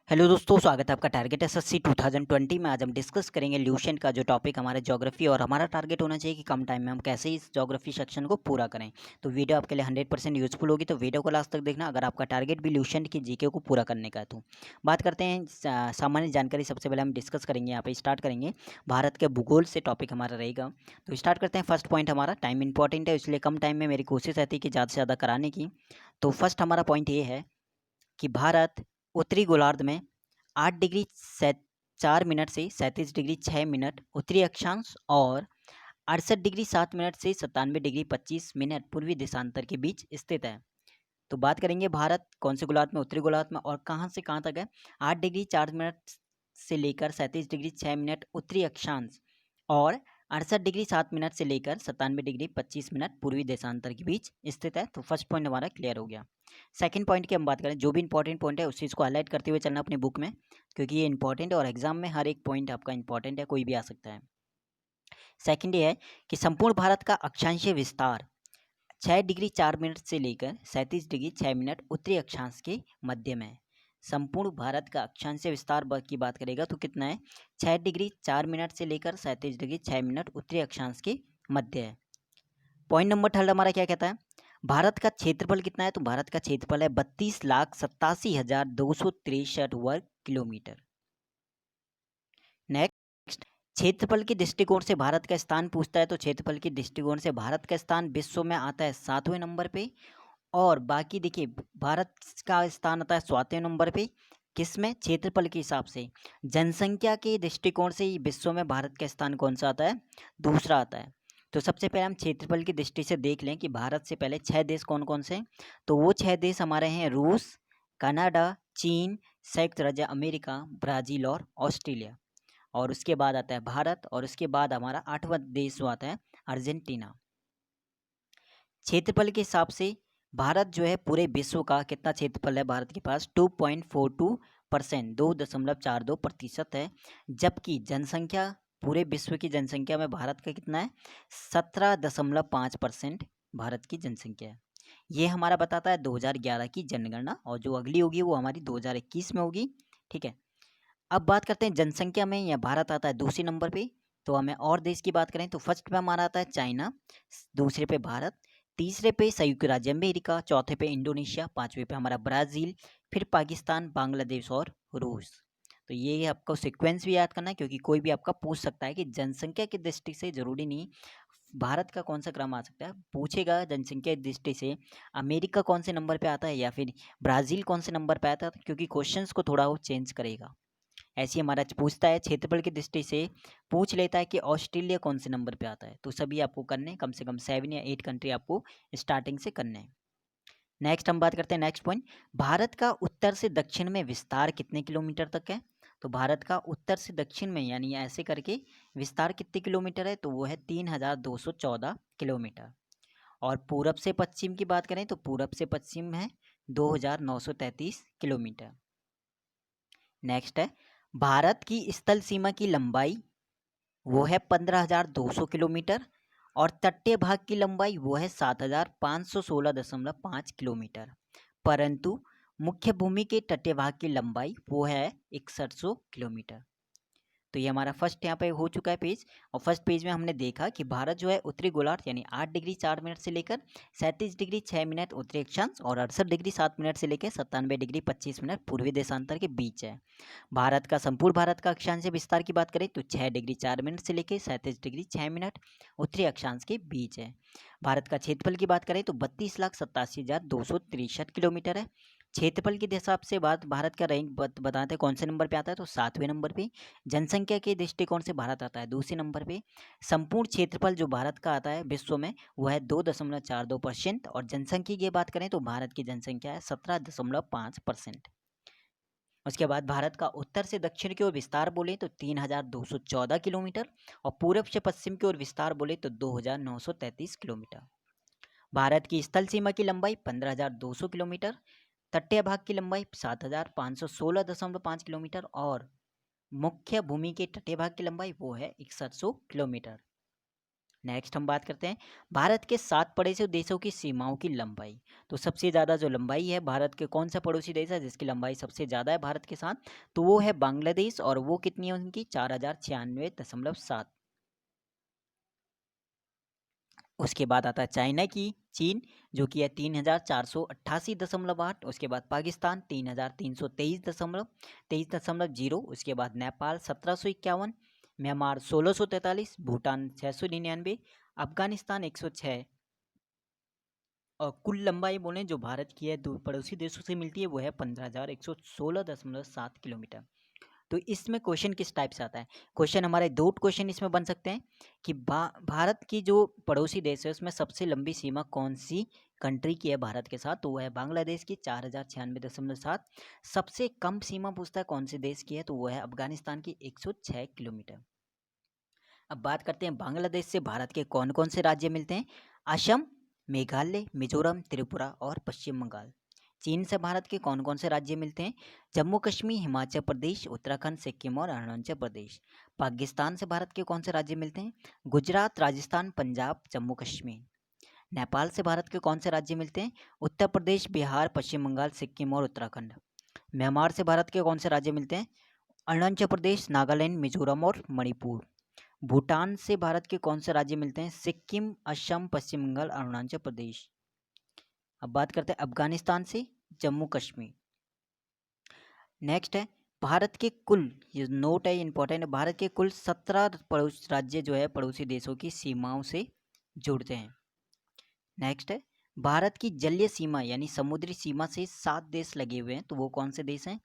Hello दोस्तों, स्वागत है आपका टारगेट एसएससी 2020 में। आज हम डिस्कस करेंगे ल्यूशन का जो टॉपिक हमारा ज्योग्राफी, और हमारा टारगेट होना चाहिए कि कम टाइम में हम कैसे इस ज्योग्राफी सेक्शन को पूरा करें। तो वीडियो आपके लिए 100% यूजफुल होगी, तो वीडियो को लास्ट तक देखना अगर आपका टारगेट भी ल्यूशन की जीके को पूरा करने का है। तो बात करते हैं सामान्य जानकारी। सबसे पहले हम डिस्कस करेंगे, यहाँ पे स्टार्ट करेंगे भारत के भूगोल से, टॉपिक हमारा रहेगा। तो स्टार्ट करते हैं। फर्स्ट पॉइंट हमारा, टाइम इंपॉर्टेंट है इसलिए कम टाइम में मेरी कोशिश रहती है कि ज़्यादा से ज़्यादा कराने की। तो फर्स्ट हमारा पॉइंट ये है कि भारत उत्तरी गोलार्ध में 8 डिग्री 4 मिनट से 37 डिग्री 6 मिनट उत्तरी अक्षांश और 68 डिग्री 7 मिनट से 97 डिग्री 25 मिनट पूर्वी देशांतर के बीच स्थित है। तो बात करेंगे भारत कौन से गोलार्ध में, उत्तरी गोलार्ध में, और कहाँ से कहाँ तक है। 8 डिग्री 4 मिनट से लेकर 37 डिग्री 6 मिनट उत्तरी अक्षांश और 68 डिग्री 7 मिनट से लेकर 97 डिग्री 25 मिनट पूर्वी देशांतर के बीच स्थित है। तो फर्स्ट पॉइंट हमारा क्लियर हो गया। सेकंड पॉइंट की हम बात करें, जो भी इंपॉर्टेंट पॉइंट है उस चीज़ को हाईलाइट करते हुए चलना अपनी बुक में, क्योंकि ये इंपॉर्टेंट है और एग्जाम में हर एक पॉइंट आपका इंपॉर्टेंट है, कोई भी आ सकता है। सेकंड ये है कि संपूर्ण भारत का अक्षांशीय विस्तार 6 डिग्री 4 मिनट से लेकर 37 डिग्री 6 मिनट उत्तरी अक्षांश के मध्य में है। संपूर्ण भारत का अक्षांशीय विस्तार की बात करेगा तो कितना है, 6 डिग्री 4 मिनट से लेकर 37 डिग्री 6 मिनट उत्तरी अक्षांश के मध्य है। पॉइंट नंबर थर्ड हमारा क्या कहता है, भारत का क्षेत्रफल कितना है, तो भारत का क्षेत्रफल है 32,87,263 वर्ग किलोमीटर। नेक्स्ट, क्षेत्रफल के दृष्टिकोण से भारत का स्थान पूछता है, तो क्षेत्रफल के दृष्टिकोण से भारत का स्थान विश्व में आता है 7वें नंबर पे, और बाकी देखिए भारत का स्थान आता है 7वें नंबर पे। किसमें, क्षेत्रफल के हिसाब से। जनसंख्या के दृष्टिकोण से ही विश्व में भारत का स्थान कौन सा आता है, दूसरा आता है। तो सबसे पहले हम क्षेत्रफल की दृष्टि से देख लें कि भारत से पहले 6 देश कौन कौन से हैं। तो वो 6 देश हमारे हैं रूस, कनाडा, चीन, संयुक्त राज्य अमेरिका, ब्राज़ील और ऑस्ट्रेलिया। और उसके बाद आता है भारत, और उसके बाद हमारा 8वां देश जो आता है अर्जेंटीना। क्षेत्रफल के हिसाब से भारत जो है पूरे विश्व का कितना क्षेत्रफल है, भारत के पास 2.42%, 2.42% है। जबकि जनसंख्या, पूरे विश्व की जनसंख्या में भारत का कितना है, 17.5% भारत की जनसंख्या है। ये हमारा बताता है 2011 की जनगणना, और जो अगली होगी वो हमारी 2021 में होगी। ठीक है, अब बात करते हैं जनसंख्या में, या भारत आता है दूसरे नंबर पे। तो हमें और देश की बात करें तो फर्स्ट पे हमारा आता है चाइना, दूसरे पे भारत, तीसरे पे संयुक्त राज्य अमेरिका, चौथे पे इंडोनेशिया, पांचवे पे हमारा ब्राज़ील, फिर पाकिस्तान, बांग्लादेश और रूस। तो ये आपको सीक्वेंस भी याद करना है, क्योंकि कोई भी आपका पूछ सकता है कि जनसंख्या की दृष्टि से, जरूरी नहीं भारत का कौन सा क्रम आ सकता है, पूछेगा जनसंख्या की दृष्टि से अमेरिका कौन से नंबर पे आता है या फिर ब्राज़ील कौन से नंबर पे आता है, क्योंकि क्वेश्चंस को थोड़ा वो चेंज करेगा। ऐसे ही हमारा पूछता है क्षेत्रफल की दृष्टि से, पूछ लेता है कि ऑस्ट्रेलिया कौन से नंबर पे आता है। तो सभी आपको करने हैं, कम से कम 7 या 8 कंट्री आपको स्टार्टिंग से करने हैं। नेक्स्ट हम बात करते हैं, नेक्स्ट पॉइंट, भारत का उत्तर से दक्षिण में विस्तार कितने किलोमीटर तक है। तो भारत का उत्तर से दक्षिण में, यानी ऐसे करके विस्तार कितने किलोमीटर है, तो वो है 3,214 किलोमीटर। और पूरब से पश्चिम की बात करें तो पूरब से पश्चिम है 2,933 किलोमीटर। नेक्स्ट है, भारत की स्थल सीमा की लंबाई वो है 15,200 किलोमीटर, और तटीय भाग की लंबाई वो है 7,516.5 किलोमीटर। परंतु मुख्य भूमि के तटीय भाग की लंबाई वो है 6100 किलोमीटर। तो ये हमारा फर्स्ट यहाँ पे हो चुका है पेज। और फर्स्ट पेज में हमने देखा कि भारत जो है उत्तरी गोलार्ध यानी 8 डिग्री 4 मिनट से लेकर 37 डिग्री 6 मिनट उत्तरी अक्षांश और 68 डिग्री 7 मिनट से लेकर 97 डिग्री 25 मिनट पूर्वी देशांतर के बीच है। भारत का संपूर्ण भारत का अक्षांशीय विस्तार की बात करें तो 6 डिग्री 4 मिनट से लेकर 37 डिग्री 6 मिनट उत्तरी अक्षांश के बीच है। भारत का क्षेत्रफल की बात करें तो 32,87,263 किलोमीटर है। क्षेत्रफल के हिसाब से भारत का रैंक बताते हैं कौन से नंबर पे आता है, तो 7वें नंबर पे। जनसंख्या के दृष्टिकोण से भारत आता है दूसरे नंबर पे। संपूर्ण क्षेत्रफल जो भारत का आता है विश्व में वो है 2.42%, और जनसंख्या की बात करें तो भारत की जनसंख्या है 17.5%। उसके बाद भारत का उत्तर से दक्षिण की ओर विस्तार बोले तो 3,214 किलोमीटर, और पूरब से पश्चिम की ओर विस्तार बोले तो 2,933 किलोमीटर। भारत की स्थल सीमा की लंबाई 15,200 किलोमीटर, तटीय भाग की लंबाई 7,516.5 किलोमीटर, और मुख्य भूमि के तटीय भाग की लंबाई वो है 6100 किलोमीटर। नेक्स्ट हम बात करते हैं भारत के 7 पड़ोसी देशों की सीमाओं की लंबाई। तो सबसे ज़्यादा जो लंबाई है भारत के कौन सा पड़ोसी देश है जिसकी लंबाई सबसे ज़्यादा है भारत के साथ, तो वो है बांग्लादेश और वो कितनी है उनकी 4096.7। उसके बाद आता है चाइना की चीन जो कि है 3488.8। उसके बाद पाकिस्तान 3323.0। उसके बाद नेपाल 1751, म्यांमार 1643, भूटान 699, अफगानिस्तान 106। और कुल लंबाई बोलें जो भारत की है दो पड़ोसी देशों से मिलती है वो है 15,116.7 किलोमीटर। तो इसमें क्वेश्चन किस टाइप से आता है, क्वेश्चन हमारे दो क्वेश्चन इसमें बन सकते हैं कि भारत की जो पड़ोसी देश है उसमें सबसे लंबी सीमा कौन सी कंट्री की है भारत के साथ, तो वो है बांग्लादेश की 4096.7। सबसे कम सीमा पूछता है कौन से देश की है, तो वो है अफगानिस्तान की 106 किलोमीटर। अब बात करते हैं बांग्लादेश से भारत के कौन कौन से राज्य मिलते हैं, असम, मेघालय, मिजोरम, त्रिपुरा और पश्चिम बंगाल। चीन से भारत के कौन कौन से राज्य मिलते हैं, जम्मू कश्मीर, हिमाचल प्रदेश, उत्तराखंड, सिक्किम और अरुणाचल प्रदेश। पाकिस्तान से भारत के कौन से राज्य मिलते हैं, गुजरात, राजस्थान, पंजाब, जम्मू कश्मीर। नेपाल से भारत के कौन से राज्य मिलते हैं, उत्तर प्रदेश, बिहार, पश्चिम बंगाल, सिक्किम और उत्तराखंड। म्यांमार से भारत के कौन से राज्य मिलते हैं, अरुणाचल प्रदेश, नागालैंड, मिजोरम और मणिपुर। भूटान से भारत के कौन से राज्य मिलते हैं, सिक्किम, असम, पश्चिम बंगाल, अरुणाचल प्रदेश। अब बात करते हैं अफगानिस्तान से, जम्मू कश्मीर। नेक्स्ट है भारत के कुल, ये नोट है इंपॉर्टेंट, भारत के कुल 17 पड़ोस राज्य जो है पड़ोसी देशों की सीमाओं से जुड़ते हैं। नेक्स्ट है भारत की जलीय सीमा यानी समुद्री सीमा से 7 देश लगे हुए हैं, तो वो कौन से देश हैं।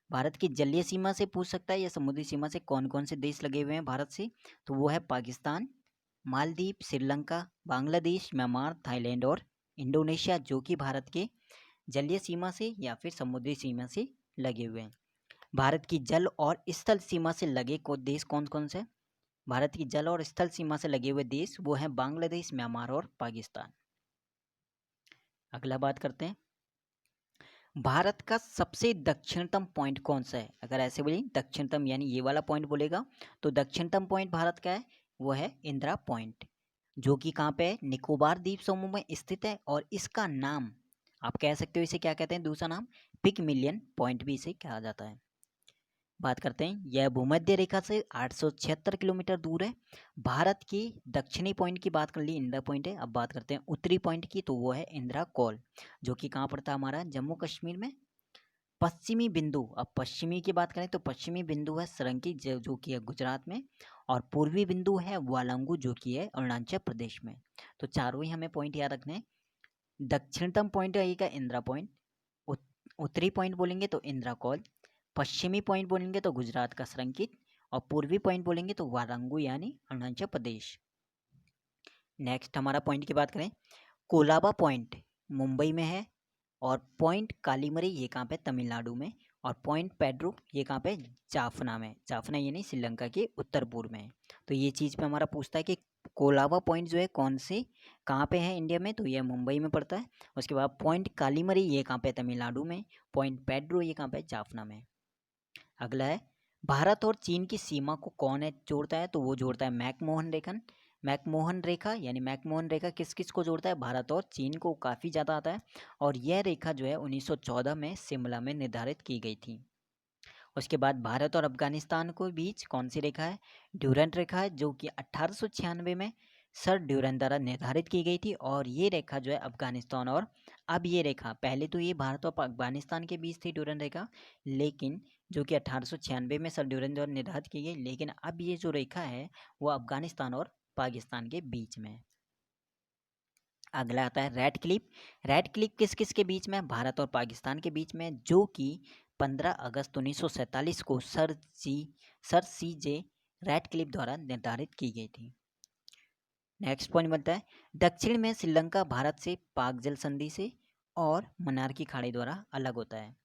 भारत की जलीय सीमा से पूछ सकता है या समुद्री सीमा से कौन कौन से देश लगे हुए हैं भारत से, तो वो है पाकिस्तान, मालदीव, श्रीलंका, बांग्लादेश, म्यांमार, थाईलैंड और इंडोनेशिया, जो कि भारत के जलीय सीमा से या फिर समुद्री सीमा से लगे हुए हैं। भारत की जल और स्थल सीमा से लगे देश कौन कौन से, भारत की जल और स्थल सीमा से लगे हुए देश वो हैं बांग्लादेश, म्यांमार और पाकिस्तान। अगला बात करते हैं भारत का सबसे दक्षिणतम पॉइंट कौन सा है। अगर ऐसे बोलिए दक्षिणतम यानी ये वाला पॉइंट बोलेगा, तो दक्षिणतम पॉइंट भारत का है वो है इंदिरा पॉइंट, जो कि कहाँ पे है, निकोबार द्वीप समूह में स्थित है। और इसका नाम आप कह सकते हो इसे क्या कहते हैं, दूसरा नाम पिगमिलियन पॉइंट भी इसे कहा जाता है। बात करते हैं यह भूमध्य रेखा से 876 किलोमीटर दूर है। भारत की दक्षिणी पॉइंट की बात कर ली, इंदिरा पॉइंट है। अब बात करते हैं उत्तरी पॉइंट की, तो वो है इंदिरा कॉल, जो कि कहाँ पड़ता है हमारा, जम्मू कश्मीर में। पश्चिमी बिंदु, अब पश्चिमी की बात करें तो पश्चिमी बिंदु है सरंगी जो कि है गुजरात में, और पूर्वी बिंदु है वालंगू जो कि है अरुणाचल प्रदेश में। तो चारों ही हमें पॉइंट याद रखने हैं। दक्षिणतम पॉइंट रहेगा इंदिरा पॉइंट, उत्तरी पॉइंट बोलेंगे तो इंदिरा कॉल, पश्चिमी पॉइंट बोलेंगे तो गुजरात का संरक्षित, और पूर्वी पॉइंट बोलेंगे तो वारंगू यानी अरुणाचल प्रदेश। नेक्स्ट हमारा पॉइंट की बात करें, कोलाबा पॉइंट मुंबई में है, और पॉइंट कालीमरी ये कहाँ पे, तमिलनाडु में, और पॉइंट पेड्रो ये कहाँ पे, जाफना में। जाफना यानी श्रीलंका के उत्तर पूर्व में है। तो ये चीज़ पे हमारा पूछता है कि कोलाबा पॉइंट जो है कौन से कहाँ पे है इंडिया में, तो ये मुंबई में पड़ता है। उसके बाद पॉइंट कालीमरी ये कहाँ पे, तमिलनाडु में, पॉइंट पेड्रो ये कहाँ पे, जाफना में। अगला है भारत और चीन की सीमा को कौन है जोड़ता है, तो वो जोड़ता है मैकमोहन रेखन, मैकमोहन रेखा। यानी मैकमोहन रेखा किस किस को जोड़ता है, भारत और चीन को काफ़ी ज़्यादा आता है। और यह रेखा जो है 1914 में शिमला में निर्धारित की गई थी। उसके बाद भारत और अफगानिस्तान के बीच कौन सी रेखा है, ड्यूरेंट रेखा है, जो कि 1896 में सर ड्यूरेंट द्वारा निर्धारित की गई थी। और ये रेखा जो है अफगानिस्तान और, अब ये रेखा पहले तो ये भारत और अफगानिस्तान के बीच थी ड्यूरेंट रेखा, लेकिन जो कि 1896 में सर ड्यूरेंट द्वारा निर्धारित की गई, लेकिन अब ये जो रेखा है वो अफगानिस्तान और पाकिस्तान के बीच में है। अगला आता है रेड क्लिप। रेड क्लिप किस किस के बीच में है, भारत और पाकिस्तान के बीच में, जो कि 15 अगस्त 1947 को सर सी जे रेड क्लिप द्वारा निर्धारित की गई थी। नेक्स्ट पॉइंट बनता है दक्षिण में श्रीलंका भारत से पाक जल संधि से और मन्नार की खाड़ी द्वारा अलग होता है।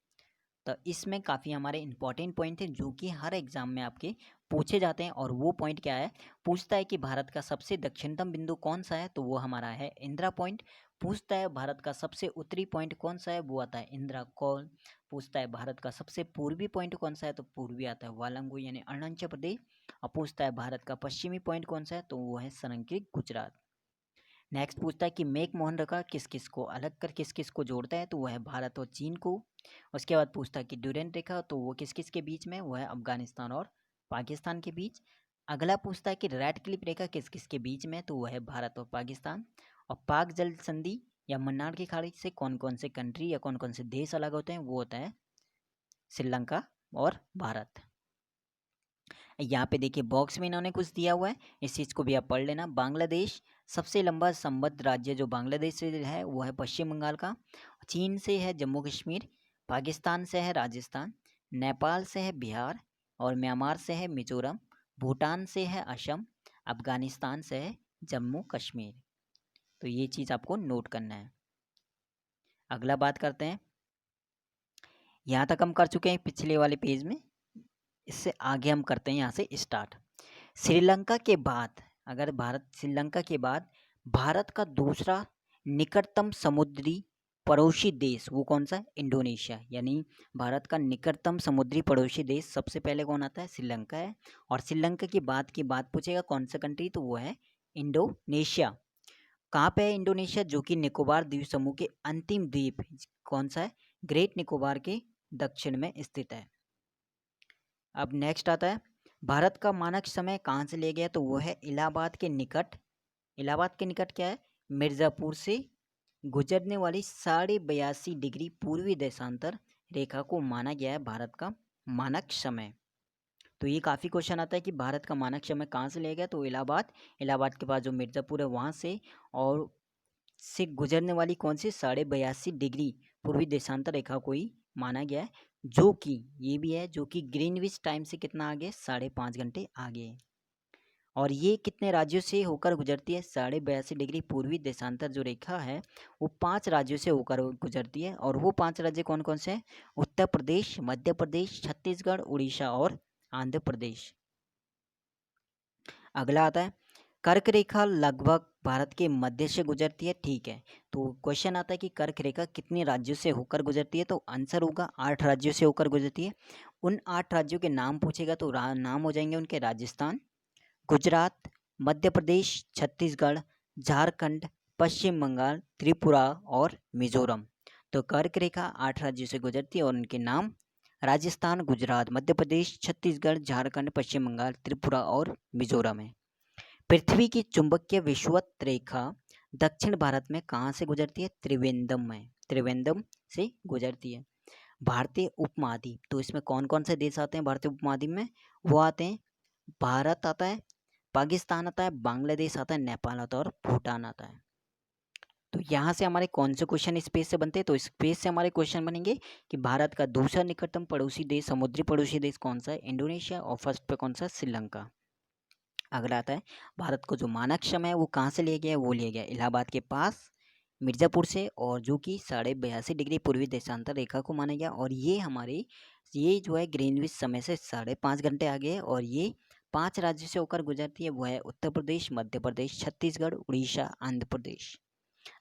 तो इसमें काफ़ी हमारे इंपॉर्टेंट पॉइंट थे जो कि हर एग्जाम में आपके पूछे जाते हैं। और वो पॉइंट क्या है, पूछता है कि भारत का सबसे दक्षिणतम बिंदु कौन सा है, तो वो हमारा है इंदिरा पॉइंट। पूछता है भारत का सबसे उत्तरी पॉइंट कौन सा है, वो आता है इंदिरा कौल। पूछता है भारत का सबसे पूर्वी पॉइंट कौन सा है, तो पूर्वी आता है वालंगू यानी अरुणाचल प्रदेश। और पूछता है भारत का पश्चिमी पॉइंट कौन सा है, तो वो है संरक्षित गुजरात। नेक्स्ट पूछता है कि मेक मोहन रेखा किस किस को अलग कर किस किस को जोड़ता है, तो वह है भारत और चीन को। उसके बाद पूछता है कि ड्यूरेंट रेखा तो वो किस किस के बीच में, वो है अफगानिस्तान और पाकिस्तान के बीच। अगला पूछता है कि रेड क्लिफ रेखा किस किस के बीच में, तो वह है भारत और पाकिस्तान। और पाक जल संधि या मन्नार की खाड़ी से कौन कौन से कंट्री या कौन कौन से देश अलग होते हैं, वो होता है श्रीलंका और भारत। यहाँ पे देखिए बॉक्स में इन्होंने कुछ दिया हुआ है, इस चीज़ को भी आप पढ़ लेना। बांग्लादेश सबसे लंबा संबद्ध राज्य जो बांग्लादेश से है वो है पश्चिम बंगाल का। चीन से है जम्मू कश्मीर, पाकिस्तान से है राजस्थान, नेपाल से है बिहार, और म्यांमार से है मिजोरम, भूटान से है असम, अफगानिस्तान से है जम्मू कश्मीर। तो ये चीज़ आपको नोट करना है। अगला बात करते हैं, यहाँ तक हम कर चुके हैं पिछले वाले पेज में, इससे आगे हम करते हैं यहाँ से स्टार्ट। श्रीलंका के बाद, अगर भारत श्रीलंका के बाद भारत का दूसरा निकटतम समुद्री पड़ोसी देश वो कौन सा है, इंडोनेशिया। यानी भारत का निकटतम समुद्री पड़ोसी देश सबसे पहले कौन आता है, श्रीलंका है। और श्रीलंका की बात पूछेगा कौन सा कंट्री, तो वो है इंडोनेशिया। कहाँ पे है इंडोनेशिया, जो कि निकोबार द्वीप समूह के अंतिम द्वीप कौन सा है, ग्रेट निकोबार के दक्षिण में स्थित है। अब नेक्स्ट आता है भारत का मानक समय कहाँ से लिया गया, तो वो है इलाहाबाद के निकट। इलाहाबाद के निकट क्या है, मिर्ज़ापुर से गुजरने वाली 82.5 डिग्री पूर्वी देशांतर रेखा को माना गया है भारत का मानक समय। तो ये काफ़ी क्वेश्चन आता है कि भारत का मानक समय कहाँ से लिया गया, तो इलाहाबाद के पास जो मिर्ज़ापुर है वहाँ से, और से गुजरने वाली कौन सी 82.5 डिग्री पूर्वी देशांतर रेखा को ही माना गया है, जो कि ये भी है जो कि ग्रीनविच टाइम से कितना आगे, 5.5 घंटे आगे है। और ये कितने राज्यों से होकर गुजरती है, 82.5 डिग्री पूर्वी देशांतर जो रेखा है वो 5 राज्यों से होकर गुजरती है। और वो 5 राज्य कौन कौन से हैं, उत्तर प्रदेश, मध्य प्रदेश, छत्तीसगढ़, उड़ीसा और आंध्र प्रदेश। अगला आता है कर्क रेखा लगभग भारत के मध्य से गुजरती है, ठीक है। तो क्वेश्चन आता है कि कर्क रेखा कितने राज्यों से होकर गुजरती है, तो आंसर होगा 8 राज्यों से होकर गुजरती है। उन 8 राज्यों के नाम पूछेगा तो नाम हो जाएंगे उनके राजस्थान, गुजरात, मध्य प्रदेश, छत्तीसगढ़, झारखंड, पश्चिम बंगाल, त्रिपुरा और मिजोरम। तो कर्क रेखा 8 राज्यों से गुजरती है और उनके नाम राजस्थान, गुजरात, मध्य प्रदेश, छत्तीसगढ़, झारखंड, पश्चिम बंगाल, त्रिपुरा और मिजोरम है। पृथ्वी की चुंबकीय विषुवत रेखा दक्षिण भारत में कहाँ से गुजरती है, त्रिवेंद्रम में, त्रिवेंद्रम से गुजरती है। भारतीय उपमहाद्वीप, तो इसमें कौन कौन से देश आते हैं भारतीय उपमहाद्वीप में, वो आते हैं भारत आता है, पाकिस्तान आता है, बांग्लादेश आता है, नेपाल आता है और भूटान आता है। तो यहाँ से हमारे कौन से क्वेश्चन स्पेस से बनते हैं, तो स्पेस से हमारे क्वेश्चन बनेंगे कि भारत का दूसरा निकटतम पड़ोसी देश, समुद्री पड़ोसी देश कौन सा है, इंडोनेशिया, और फर्स्ट पे कौन सा, श्रीलंका। अगला आता है भारत को जो मानक समय है वो कहाँ से लिया गया है, वो लिया गया इलाहाबाद के पास मिर्ज़ापुर से, और जो कि 82.5 डिग्री पूर्वी देशांतर रेखा को माना गया। और ये जो है ग्रीनविच समय से 5.5 घंटे आगे है। और ये 5 राज्यों से होकर गुजरती है, वो है उत्तर प्रदेश, मध्य प्रदेश, छत्तीसगढ़, उड़ीसा, आंध्र प्रदेश।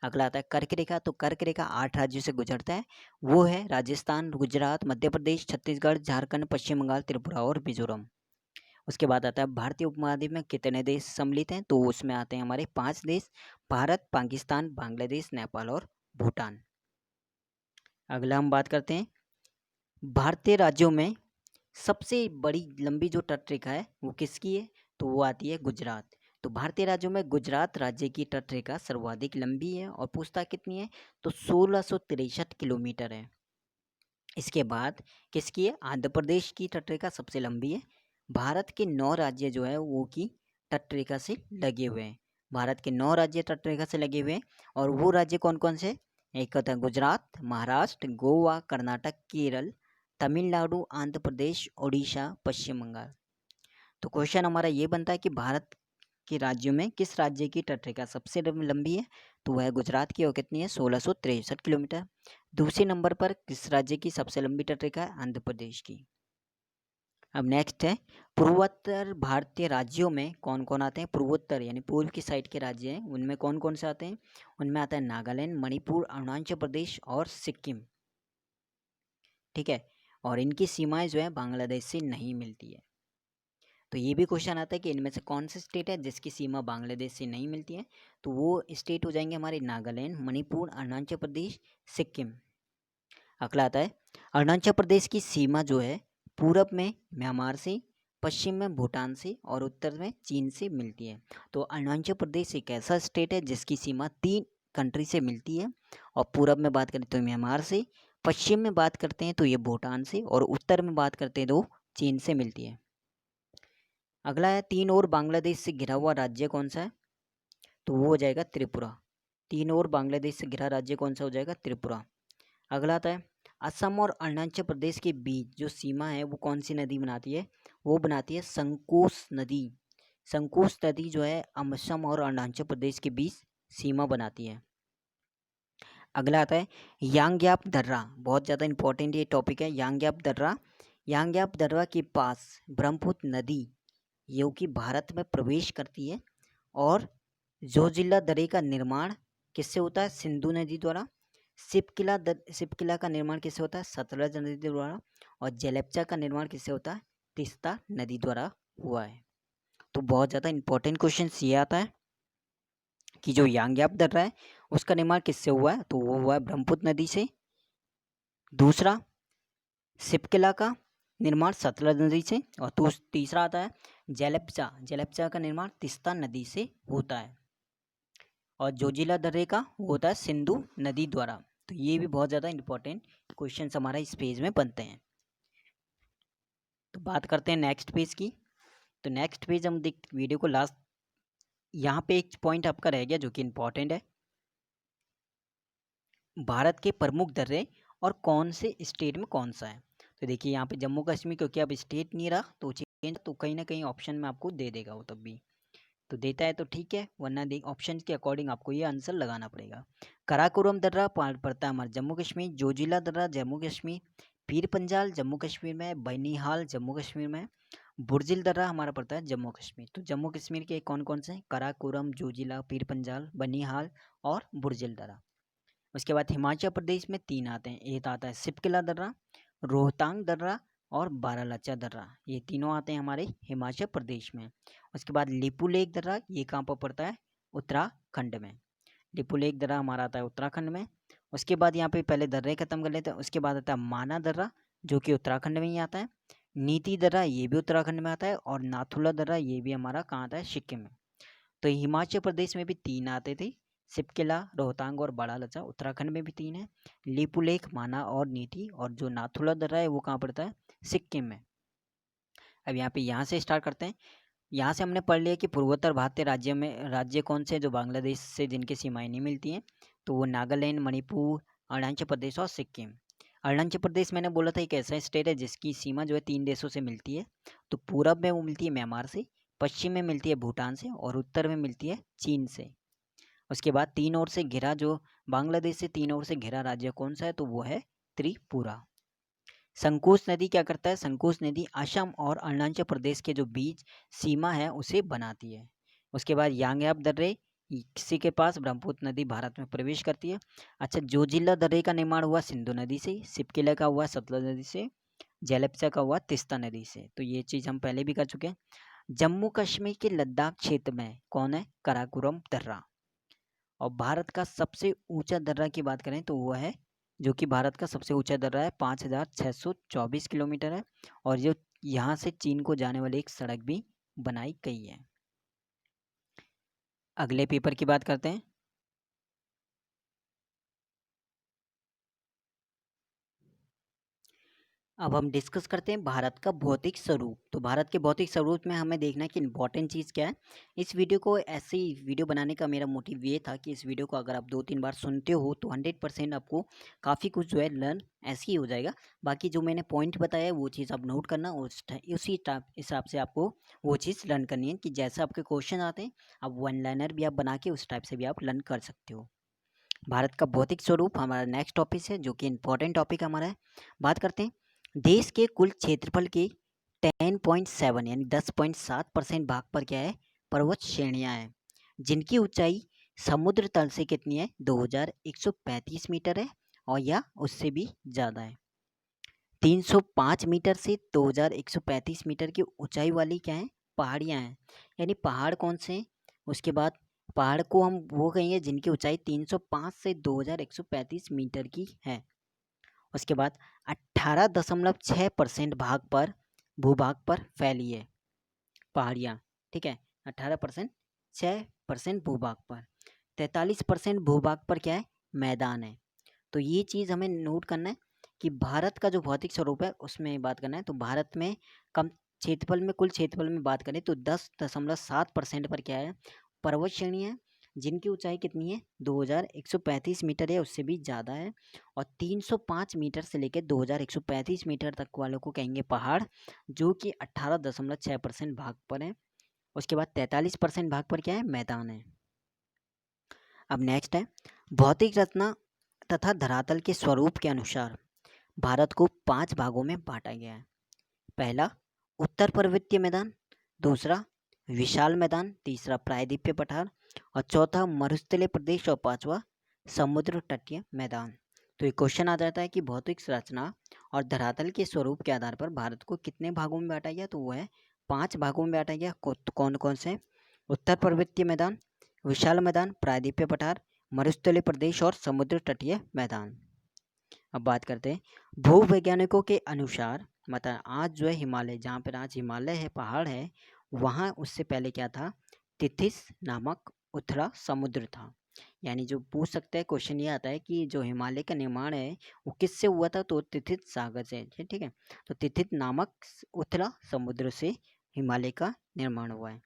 अगला आता है कर्क रेखा, तो कर्क रेखा 8 राज्यों से गुजरता है, वो है राजस्थान, गुजरात, मध्य प्रदेश, छत्तीसगढ़, झारखंड, पश्चिम बंगाल, त्रिपुरा और मिजोरम। उसके बाद आता है भारतीय उपमहाद्वीप में कितने देश सम्मिलित हैं, तो उसमें आते हैं हमारे 5 देश, भारत, पाकिस्तान, बांग्लादेश, नेपाल और भूटान। अगला हम बात करते हैं भारतीय राज्यों में सबसे बड़ी लंबी जो तटरेखा है वो किसकी है, तो वो आती है गुजरात। तो भारतीय राज्यों में गुजरात राज्य की तटरेखा सर्वाधिक लंबी है, और पूछता कितनी है, तो 1663 किलोमीटर है। इसके बाद किसकी है, आंध्र प्रदेश की तटरेखा सबसे लंबी है। भारत के 9 राज्य जो है वो की तटरेखा से लगे हुए हैं, भारत के 9 राज्य तटरेखा से लगे हुए हैं। और वो राज्य कौन कौन से, एक होता है गुजरात, महाराष्ट्र, गोवा, कर्नाटक, केरल, तमिलनाडु, आंध्र प्रदेश, उड़ीसा, पश्चिम बंगाल। तो क्वेश्चन हमारा ये बनता है कि भारत के राज्यों में किस राज्य की तटरेखा सबसे लंबी है, तो वह गुजरात की, और कितनी है, 1663 किलोमीटर। दूसरे नंबर पर किस राज्य की सबसे लंबी तटरेखा है, आंध्र प्रदेश की। अब नेक्स्ट है पूर्वोत्तर भारतीय राज्यों में कौन कौन आते हैं। पूर्वोत्तर यानी पूर्व की साइड के राज्य हैं, उनमें कौन कौन से आते हैं। उनमें आता है नागालैंड, मणिपुर, अरुणाचल प्रदेश और सिक्किम। ठीक है, और इनकी सीमाएं जो है बांग्लादेश से नहीं मिलती है। तो ये भी क्वेश्चन आता है कि इनमें से कौन सा स्टेट है जिसकी सीमा बांग्लादेश से नहीं मिलती है। तो वो स्टेट हो जाएंगे हमारे नागालैंड, मणिपुर, अरुणाचल प्रदेश, सिक्किम। अगला आता है अरुणाचल प्रदेश की सीमा जो है पूरब में म्यांमार से, पश्चिम में भूटान से और उत्तर में चीन से मिलती है। तो अरुणाचल प्रदेश एक ऐसा स्टेट है जिसकी सीमा 3 कंट्री से मिलती है। और पूरब में बात करें तो म्यांमार से, पश्चिम में बात करते हैं तो ये भूटान से और उत्तर में बात करते हैं तो चीन से मिलती है। अगला है 3 और बांग्लादेश से घिरा हुआ राज्य कौन सा है। तो वो हो जाएगा त्रिपुरा। 3 और बांग्लादेश से घिरा राज्य कौन सा हो जाएगा, त्रिपुरा। अगला आता है असम और अरुणाचल प्रदेश के बीच जो सीमा है वो कौन सी नदी बनाती है। वो बनाती है संकोश नदी। संकोश नदी जो है असम और अरुणाचल प्रदेश के बीच सीमा बनाती है। अगला आता है यांग्याप दर्रा। बहुत ज़्यादा इंपॉर्टेंट ये टॉपिक है, यांग्याप दर्रा। यांग्याप दर्रा के पास ब्रह्मपुत्र नदी जो कि भारत में प्रवेश करती है। और जोजिला दर्रे का निर्माण किससे होता है, सिंधु नदी द्वारा। सिपकिला का निर्माण किससे होता है, सतलज नदी द्वारा। और जेलेप्चा का निर्माण किससे होता है, तीस्ता नदी द्वारा हुआ है। तो बहुत ज़्यादा इंपॉर्टेंट क्वेश्चन ये आता है कि जो यांग्याप दर्रा है उसका निर्माण किससे हुआ है। तो वो हुआ है ब्रह्मपुत्र नदी से। दूसरा, सिपकिला का निर्माण सतलज नदी से। और तीसरा आता है जेलेप्चा का निर्माण तीस्ता नदी से होता है। और जोजिला दर्रे का वो होता है सिंधु नदी द्वारा। तो ये भी बहुत ज़्यादा इंपॉर्टेंट क्वेश्चन हमारा इस पेज में बनते हैं। तो बात करते हैं नेक्स्ट पेज की। तो नेक्स्ट पेज हम देख वीडियो को लास्ट, यहाँ पे एक पॉइंट आपका रह गया जो कि इम्पोर्टेंट है, भारत के प्रमुख दर्रे और कौन से स्टेट में कौन सा है। तो देखिए यहाँ पे जम्मू कश्मीर, क्योंकि अब स्टेट नहीं रहा तो चेंज, तो कहीं ना कहीं ऑप्शन में आपको दे देगा वो, तब भी तो देता है तो ठीक है, वरना देख ऑप्शन के अकॉर्डिंग आपको ये आंसर लगाना पड़ेगा। कराकोरम दर्रा पड़ता है हमारे जम्मू कश्मीर, जोजिला दर्रा जम्मू कश्मीर, पीर पंजाल जम्मू कश्मीर में, बनिहाल जम्मू कश्मीर में, बुर्जिल दर्रा हमारा पड़ता है जम्मू कश्मीर। तो जम्मू कश्मीर के कौन कौन से हैं, कराकोरम, जोजिला, पीर पंजाल, बनिहाल और बुर्जिल दर्रा। उसके बाद हिमाचल प्रदेश में 3 आते हैं, एक आता है सिपकिला दर्रा, रोहतांग दर्रा और बारालाचा दर्रा। ये तीनों आते हैं हमारे हिमाचल प्रदेश में। उसके बाद लिपुलेख दर्रा, ये कहाँ पर पड़ता है, उत्तराखंड में। लिपुलेख दर्रा हमारा आता है उत्तराखंड में। उसके बाद यहाँ पे पहले दर्रे खत्म कर लेते हैं। उसके बाद आता है माना दर्रा जो कि उत्तराखंड में ही आता है। नीति दर्रा ये भी उत्तराखंड में आता है। और नाथुला दर्रा ये भी हमारा कहाँ आता है, सिक्किम में। तो हिमाचल प्रदेश में भी 3 आते थे, सिपकिला, रोहतांग और बारालाचा। उत्तराखंड में भी 3 है, लिपुलेख, माना और नीति। और जो नाथुला दर्रा है वो कहाँ पड़ता है, सिक्किम में। अब यहाँ से स्टार्ट करते हैं। यहाँ से हमने पढ़ लिया कि पूर्वोत्तर भारतीय राज्य कौन से जो बांग्लादेश से जिनकी सीमाएं नहीं मिलती हैं। तो वो नागालैंड, मणिपुर, अरुणाचल प्रदेश और सिक्किम। अरुणाचल प्रदेश मैंने बोला था एक ऐसा स्टेट है जिसकी सीमा जो है 3 देशों से मिलती है। तो पूरब में वो मिलती है म्यांमार से, पश्चिम में मिलती है भूटान से और उत्तर में मिलती है चीन से। उसके बाद 3 ओर से घिरा, जो बांग्लादेश से 3 ओर से घिरा राज्य कौन सा है, तो वो है त्रिपुरा। संकोश नदी क्या करता है, संकोश नदी असम और अरुणाचल प्रदेश के जो बीच सीमा है उसे बनाती है। उसके बाद यांग्याप दर्रे, किसी के पास ब्रह्मपुत्र नदी भारत में प्रवेश करती है। अच्छा, जोजिला दर्रे का निर्माण हुआ सिंधु नदी से, सिपकिला का हुआ सतलज नदी से, जेलेप्चा का हुआ तीस्ता नदी से। तो ये चीज़ हम पहले भी कर चुके हैं। जम्मू कश्मीर के लद्दाख क्षेत्र में कौन है, कराकोरम दर्रा। और भारत का सबसे ऊंचा दर्रा की बात करें तो वो है, जो कि भारत का सबसे ऊंचा दर्रा है, 5624 किलोमीटर है। और जो यहाँ से चीन को जाने वाली एक सड़क भी बनाई गई है। अगले पेपर की बात करते हैं। अब हम डिस्कस करते हैं भारत का भौतिक स्वरूप। तो भारत के भौतिक स्वरूप में हमें देखना है कि इंपॉर्टेंट चीज़ क्या है। इस वीडियो को ऐसे ही वीडियो बनाने का मेरा मोटिव ये था कि इस वीडियो को अगर आप 2-3 बार सुनते हो तो 100% आपको काफ़ी कुछ जो है लर्न ऐसे ही हो जाएगा। बाकी जो मैंने पॉइंट बताया है वो चीज़ आप नोट करना, उसी हिसाब से आपको वो चीज़ लर्न करनी है कि जैसे आपके क्वेश्चन आते हैं आप वन लाइनर भी आप बना के उस टाइप से भी आप लर्न कर सकते हो। भारत का भौतिक स्वरूप हमारा नेक्स्ट टॉपिक है, जो कि इंपॉर्टेंट टॉपिक हमारा है। बात करते हैं देश के कुल क्षेत्रफल के 10.7 यानी 10.7% भाग पर क्या है, पर्वत श्रेणियां हैं, जिनकी ऊंचाई समुद्र तल से कितनी है, 2135 मीटर है, और या उससे भी ज़्यादा है। 305 मीटर से 2135 मीटर की ऊंचाई वाली क्या है, पहाड़ियाँ हैं। यानी पहाड़ कौन से हैं, उसके बाद पहाड़ को हम वो कहेंगे जिनकी ऊंचाई 305 से 2135 मीटर की है। उसके बाद 18.6% भाग पर भूभाग पर फैली है पहाड़ियाँ, ठीक है, 18% भूभाग पर, 43% भूभाग पर क्या है, मैदान है। तो ये चीज़ हमें नोट करना है कि भारत का जो भौतिक स्वरूप है उसमें बात करना है। तो भारत में कम क्षेत्रफल में, कुल क्षेत्रफल में बात करें तो 10.7% पर क्या है, पर्वत श्रेणी है, जिनकी ऊंचाई कितनी है, 2135 मीटर है, उससे भी ज़्यादा है। और 305 मीटर से लेकर 2135 मीटर तक वालों को कहेंगे पहाड़, जो कि 18.6% भाग पर है। उसके बाद 43% भाग पर क्या है, मैदान है। अब नेक्स्ट है, भौतिक रचना तथा धरातल के स्वरूप के अनुसार भारत को 5 भागों में बांटा गया है। पहला उत्तर पर्वतीय मैदान, दूसरा विशाल मैदान, तीसरा प्रायद्वीपीय पठार, और चौथा मरुस्थलीय प्रदेश, और पांचवा समुद्र तटीय मैदान। तो ये क्वेश्चन आ जाता है कि भौतिक संरचना और धरातल के स्वरूप के आधार पर भारत को कितने भागों में बांटा गया, तो वो है 5 भागों में बांटा गया। कौन कौन से, उत्तर पर्वतीय मैदान, विशाल मैदान, प्रायद्वीपीय पठार, मरुस्थलीय प्रदेश और समुद्र तटीय मैदान। अब बात करते हैं भूवैज्ञानिकों के अनुसार, मतलब आज जो है हिमालय, जहाँ पर आज हिमालय है, पहाड़ है, वहाँ उससे पहले क्या था, तिथिस नामक उथला समुद्र था। यानी जो पूछ सकते हैं, क्वेश्चन ये आता है कि जो हिमालय का निर्माण है वो किससे हुआ था, तो तिथित सागर से, ठीक है। तो तिथित नामक उथला समुद्र से हिमालय का निर्माण हुआ है।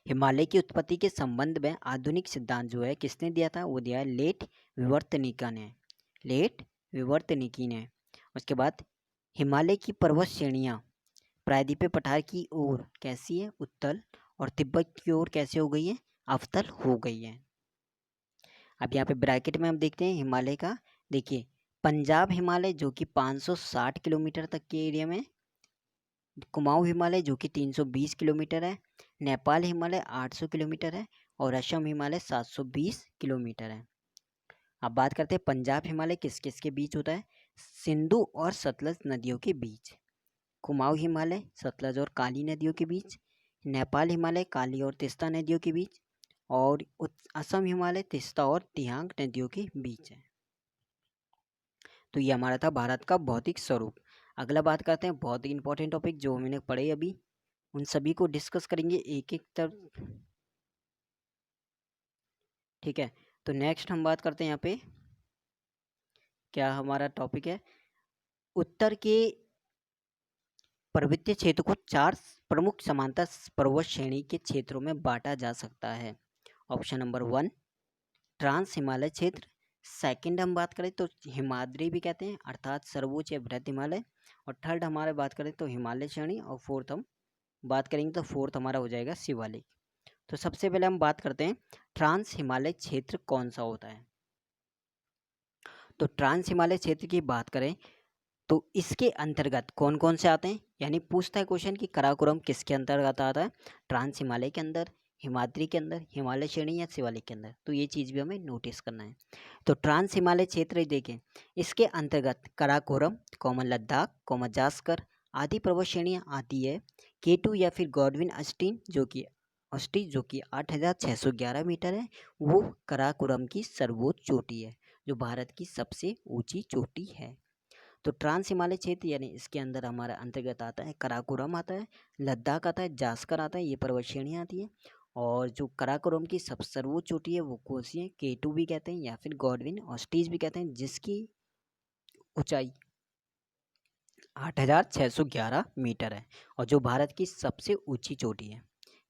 हिमालय की उत्पत्ति के संबंध में आधुनिक सिद्धांत जो है किसने दिया था, वो दिया है लेट विवर्तनिका ने, लेट विवर्तनिकी ने। उसके बाद हिमालय की पर्वत श्रेणियाँ प्रायद्वीपीय पठार की ओर कैसी है, उत्तल, और तिब्बत की ओर कैसे हो गई है, अवतल हो गई है। अब यहाँ पे ब्रैकेट में हम देखते हैं हिमालय का, देखिए पंजाब हिमालय जो कि 560 किलोमीटर तक के एरिया में, कुमाऊं हिमालय जो कि 320 किलोमीटर है, नेपाल हिमालय 800 किलोमीटर है, और असम हिमालय 720 किलोमीटर है। अब बात करते हैं पंजाब हिमालय किस किस के बीच होता है, सिंधु और सतलज नदियों के बीच, कुमाऊं हिमालय सतलज और काली नदियों के बीच, नेपाल हिमालय काली और तीस्ता नदियों के बीच, और असम हिमालय तीस्ता और तिहांग नदियों के बीच है। तो ये हमारा था भारत का भौतिक स्वरूप। अगला बात करते हैं बहुत ही इंपॉर्टेंट टॉपिक जो मैंने पढ़े अभी, उन सभी को डिस्कस करेंगे एक एक तरफ, ठीक है। तो नेक्स्ट हम बात करते हैं यहाँ पे, क्या हमारा टॉपिक है, उत्तर के पर्वतीय क्षेत्र को 4 प्रमुख समांतर पर्वत श्रेणी के क्षेत्रों में बांटा जा सकता है। ऑप्शन नंबर 1 ट्रांस हिमालय क्षेत्र, सेकंड हम बात करें तो हिमाद्री भी कहते हैं अर्थात सर्वोच्च या बृहद हिमालय, और थर्ड हमारे बात करें तो हिमालय श्रेणी, और फोर्थ हम बात करेंगे तो फोर्थ हमारा हो जाएगा शिवालिक। तो सबसे पहले हम बात करते हैं ट्रांस हिमालय क्षेत्र कौन सा होता है। तो ट्रांस हिमालय क्षेत्र की बात करें तो इसके अंतर्गत कौन कौन से आते हैं, यानी पूछता है क्वेश्चन कि काराकोरम किसके अंतर्गत आता है, ट्रांस हिमालय के अंदर, हिमाद्री के अंदर, हिमालय श्रेणी या शिवालिक के अंदर। तो ये चीज़ भी हमें नोटिस करना है। तो ट्रांस हिमालय क्षेत्र देखें, इसके अंतर्गत काराकोरम, कॉमन लद्दाख, कॉमन जास्कर आदि पर्वत श्रेणियाँ आती है। K2 या फिर गॉडविन अस्टीन जो कि 8,611 मीटर है, वो काराकोरम की सर्वोच्च चोटी है, जो भारत की सबसे ऊंची चोटी है। तो ट्रांस हिमालय क्षेत्र यानी इसके अंदर हमारा अंतर्गत आता है काराकोरम आता है, लद्दाख आता है, जास्कर आता है, ये पर्वत श्रेणियाँ आती है। और जो काराकोरम की सब सर्वोच्च चोटी है वो कौन सी है, K2 भी कहते हैं या फिर गॉडविन ऑस्टीज भी कहते हैं, जिसकी ऊंचाई 8,611 मीटर है, और जो भारत की सबसे ऊंची चोटी है।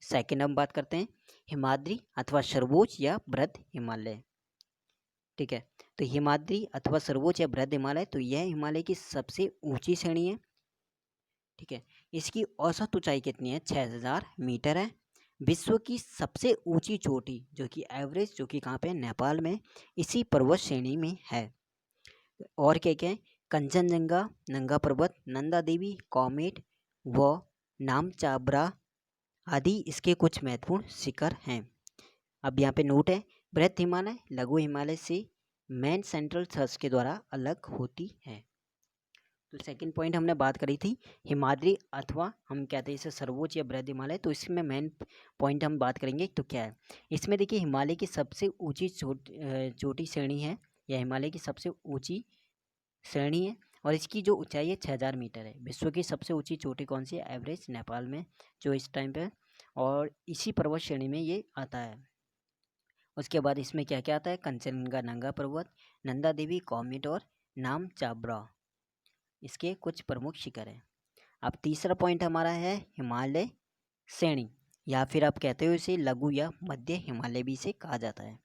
सेकंड हम बात करते हैं हिमाद्री अथवा सर्वोच्च या बृहद हिमालय, ठीक है। तो हिमाद्री अथवा सर्वोच्च या बृहद हिमालय, तो यह हिमालय की सबसे ऊंची श्रेणी है, ठीक है। इसकी औसत ऊंचाई कितनी है, 6,000 मीटर है। विश्व की सबसे ऊंची चोटी जो कि एवरेज, जो कि कहाँ पे है, नेपाल में, इसी पर्वत श्रेणी में है। और क्या क्या है, कंचनजंगा, नंगा पर्वत, नंदा देवी, कॉमेट, व नामचाब्रा आदि इसके कुछ महत्वपूर्ण शिखर हैं। अब यहाँ पे नोट है, बृहद हिमालय लघु हिमालय से मेन सेंट्रल थ्रस्ट के द्वारा अलग होती है। तो सेकंड पॉइंट हमने बात करी थी हिमाद्री अथवा हम कहते हैं इसे सर्वोच्च या बृहद हिमालय। तो इसमें मेन पॉइंट हम बात करेंगे तो क्या है, इसमें देखिए हिमालय की सबसे ऊंची चोटी श्रेणी है, या हिमालय की सबसे ऊंची श्रेणी है और इसकी जो ऊंचाई है 6000 मीटर है। विश्व की सबसे ऊंची चोटी कौन सी है, एवरेस्ट नेपाल में जो इस टाइम पे, और इसी पर्वत श्रेणी में ये आता है। उसके बाद इसमें क्या क्या आता है, कंचनजंगा पर्वत, नंदा देवी, कॉमेट और नामचाब्रा इसके कुछ प्रमुख शिखर हैं। अब तीसरा पॉइंट हमारा है हिमालय श्रेणी, या फिर आप कहते हो इसे लघु या मध्य हिमालय भी इसे कहा जाता है।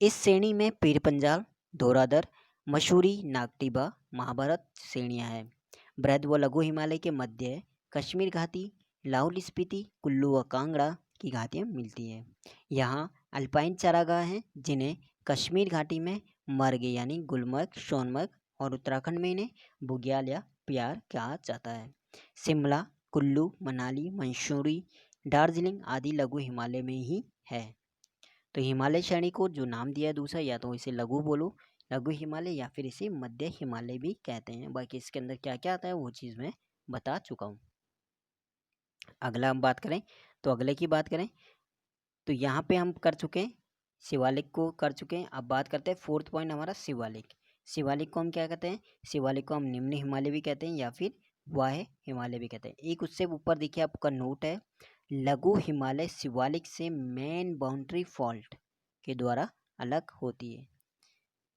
इस श्रेणी में पीर पंजाल, धौराधर, मसूरी, नागटिबा, महाभारत श्रेणियां हैं। बृहद व लघु हिमालय के मध्य कश्मीर घाटी, लाहौल स्पीति, कुल्लू व कांगड़ा की घाटियां मिलती हैं। यहाँ अल्पाइन चारागाह हैं जिन्हें कश्मीर घाटी में मर्ग यानी गुलमर्ग, सोनमर्ग और उत्तराखंड में इन्हें बुग्याल या प्यार कहा जाता है। शिमला, कुल्लू, मनाली, मंसूरी, दार्जिलिंग आदि लघु हिमालय में ही है। तो हिमालय श्रेणी को जो नाम दिया है दूसरा, या तो इसे लघु बोलो, लघु हिमालय, या फिर इसे मध्य हिमालय भी कहते हैं। बाकी इसके अंदर क्या क्या आता है वो चीज़ मैं बता चुका हूँ। अगला हम बात करें तो अगले की बात करें तो यहाँ पे हम कर चुके हैं शिवालिक को कर चुके हैं। अब बात करते हैं फोर्थ पॉइंट हमारा शिवालिक। शिवालिक को हम क्या कहते हैं, शिवालिक को हम निम्न हिमालय भी कहते हैं या फिर वाह्य हिमालय भी कहते हैं। एक उससे ऊपर देखिए आपका नोट है, लघु हिमालय शिवालिक से मेन बाउंड्री फॉल्ट के द्वारा अलग होती है।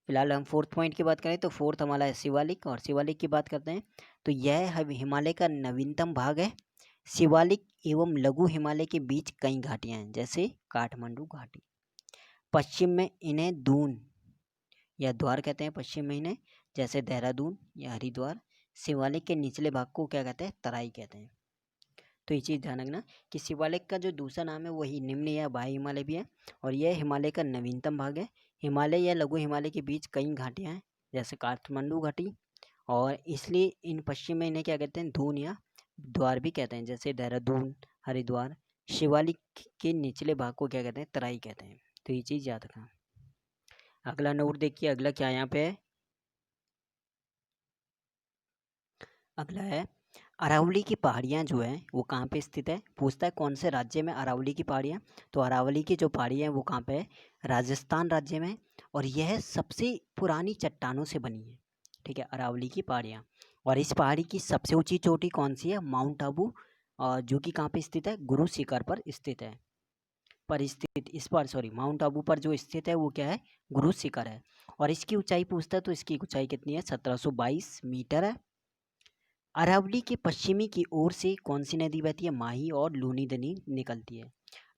फिलहाल हम फोर्थ पॉइंट की बात करें तो फोर्थ हमारा है शिवालिक, और शिवालिक की बात करते हैं तो यह हिमालय का नवीनतम भाग है। शिवालिक एवं लघु हिमालय के बीच कई घाटियां हैं, जैसे काठमांडू घाटी। पश्चिम में इन्हें दून या द्वार कहते हैं, पश्चिम में इन्हें, जैसे देहरादून या हरिद्वार। शिवालिक के निचले भाग को क्या कहते हैं, तराई कहते हैं। तो ये चीज़ ध्यान रखना कि शिवालिक का जो दूसरा नाम है वही निम्न या वाह्य हिमालय भी है, और यह हिमालय का नवीनतम भाग है। हिमालय या लघु हिमालय के बीच कई घाटियाँ हैं, जैसे काठमांडू घाटी, और इसलिए इन पश्चिम में इन्हें क्या कहते हैं, धून या द्वार भी कहते हैं, जैसे देहरादून, हरिद्वार। शिवालिक के निचले भाग को क्या कहते हैं, तराई कहते हैं। तो ये चीज़ याद रखना। अगला नोट देखिए, अगला क्या यहाँ पे है, अगला है अरावली की पहाड़ियाँ जो है वो कहाँ पे स्थित है। पूछता है कौन से राज्य में अरावली की पहाड़ियाँ। तो अरावली की जो पहाड़ियाँ हैं वो कहाँ पे है, राजस्थान राज्य में, और यह सबसे पुरानी चट्टानों से बनी है। ठीक है, अरावली की पहाड़ियाँ। और इस पहाड़ी की सबसे ऊंची चोटी कौन सी है, माउंट आबू, जो कि कहाँ पे स्थित है, गुरु शिखर पर स्थित है। माउंट आबू पर जो स्थित है वो क्या है, गुरु शिखर है। और इसकी ऊंचाई पूछता है तो इसकी ऊंचाई कितनी है, 1722 मीटर है। अरावली के पश्चिमी की ओर से कौन सी नदी बहती है, माही और लूनी नदी निकलती है।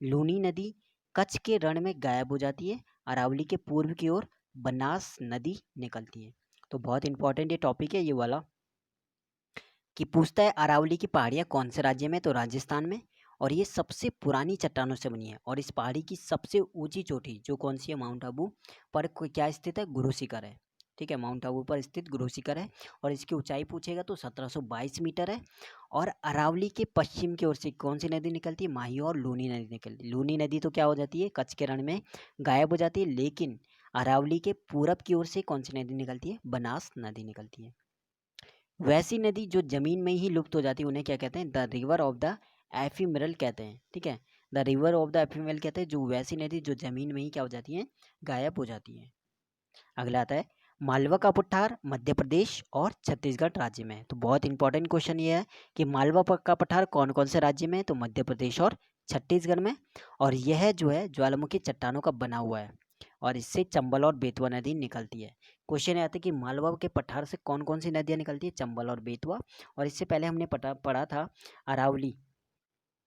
लूनी नदी कच्छ के रण में गायब हो जाती है। अरावली के पूर्व की ओर बनास नदी निकलती है। तो बहुत इंपॉर्टेंट ये टॉपिक है ये वाला, कि पूछता है अरावली की पहाड़ियाँ कौन से राज्य में, तो राजस्थान में, और ये सबसे पुरानी चट्टानों से बनी है। और इस पहाड़ी की सबसे ऊंची चोटी जो कौन सी है, माउंट आबू पर क्या स्थित है, गुरु शिखर है। ठीक है, माउंट आबू पर स्थित गुरु शिखर है, और इसकी ऊंचाई पूछेगा तो 1722 मीटर है। और अरावली के पश्चिम की ओर से कौन सी नदी निकलती है, माही और लूनी नदी निकलती है। लूनी नदी तो क्या हो जाती है, कच्छ के रण में गायब हो जाती है, लेकिन अरावली के पूरब की ओर से कौन सी नदी निकलती है, बनास नदी निकलती है। वैसी नदी जो जमीन में ही लुप्त हो जाती है उन्हें क्या कहते हैं, the river of the ephemeral कहते हैं। ठीक है, the river of the ephemeral कहते हैं जो वैसी नदी जो जमीन में ही क्या हो जाती है, गायब हो जाती है। अगला आता है मालवा का पठार मध्य प्रदेश और छत्तीसगढ़ राज्य में है। तो बहुत इंपॉर्टेंट क्वेश्चन ये है कि मालवा का पठार कौन कौन से राज्य में है, तो मध्य प्रदेश और छत्तीसगढ़ में। और यह जो है ज्वालामुखी चट्टानों का बना हुआ है, और इससे चंबल और बेतवा नदी निकलती है। क्वेश्चन आता है कि मालवा के पठार से कौन कौन सी नदियाँ निकलती है, चंबल और बेतवा। और इससे पहले हमने पढ़ा था अरावली।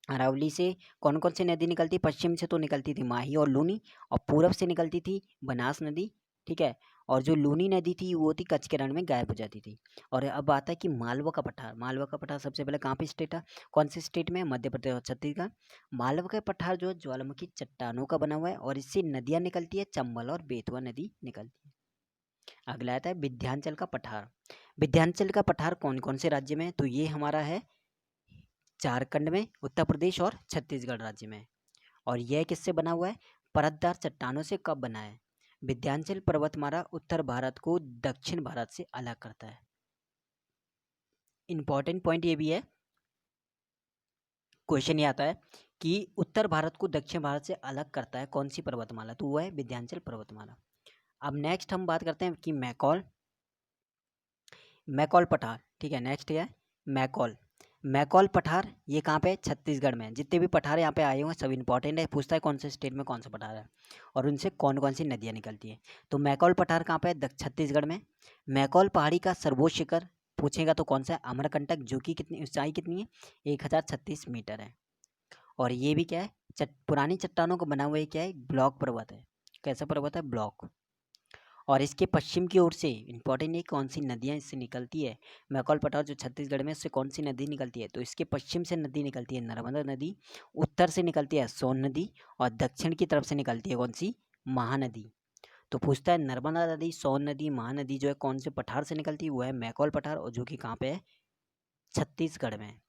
अरावली से कौन कौन सी नदी निकलती, पश्चिम से तो निकलती थी माही और लूनी, और पूरब से निकलती थी बनास नदी। ठीक है, और जो लूनी नदी थी वो थी कच्छ के रण में गायब हो जाती थी। और अब आता है कि मालवा का पठार, मालवा का पठार सबसे पहले कहाँ पे स्टेट है, कौन से स्टेट में, मध्य प्रदेश और छत्तीसगढ़। मालवा का पठार जो है ज्वालामुखी चट्टानों का बना हुआ है, और इससे नदियाँ निकलती है, चंबल और बेतवा नदी निकलती है। अगला आता है विंध्याचल का पठार। विंध्याचल का पठार कौन कौन से राज्य में है, तो ये हमारा है झारखंड में, उत्तर प्रदेश और छत्तीसगढ़ राज्य में। और यह किससे बना हुआ है? परतदार चट्टानों से कब बना है? विंध्याचल पर्वतमाला उत्तर भारत को दक्षिण भारत से अलग करता है। इंपॉर्टेंट पॉइंट ये भी है, क्वेश्चन ये आता है कि उत्तर भारत को दक्षिण भारत से अलग करता है कौन सी पर्वतमाला? तो वो है विंध्याचल पर्वतमाला। अब नेक्स्ट हम बात करते हैं कि मैकॉल पठार। ठीक है, नेक्स्ट है मैकॉल पठार। ये कहाँ पे है? छत्तीसगढ़ में। जितने भी पठार यहाँ पे आए हुए हैं सब इंपॉर्टेंट है, पूछता है कौन से स्टेट में कौन सा पठार है और उनसे कौन कौन सी नदियाँ निकलती हैं। तो मैकॉल पठार कहाँ पे है? छत्तीसगढ़ में। मैकॉल पहाड़ी का सर्वोच्च शिखर पूछेगा तो कौन सा है? अमरकंटक, जो कि कितनी ऊंचाई कितनी है? 1036 मीटर है। और ये भी क्या है? पुरानी चट्टानों को बना हुआ ये क्या है? ब्लॉक पर्वत है। कैसा पर्वत है? ब्लॉक। और इसके पश्चिम की ओर से इंपॉर्टेंट है कौन सी नदियाँ इससे निकलती है? मैकॉल पठार जो छत्तीसगढ़ में, उससे कौन सी नदी निकलती है? तो इसके पश्चिम से नदी निकलती है नर्मदा नदी, उत्तर से निकलती है सोन नदी और दक्षिण की तरफ से निकलती है कौन सी? महानदी। तो पूछता है नर्मदा नदी, सोन नदी, महानदी जो है कौन से पठार से निकलती है? वो है मैकॉल पठार, और जो कि कहाँ पे है? छत्तीसगढ़ में।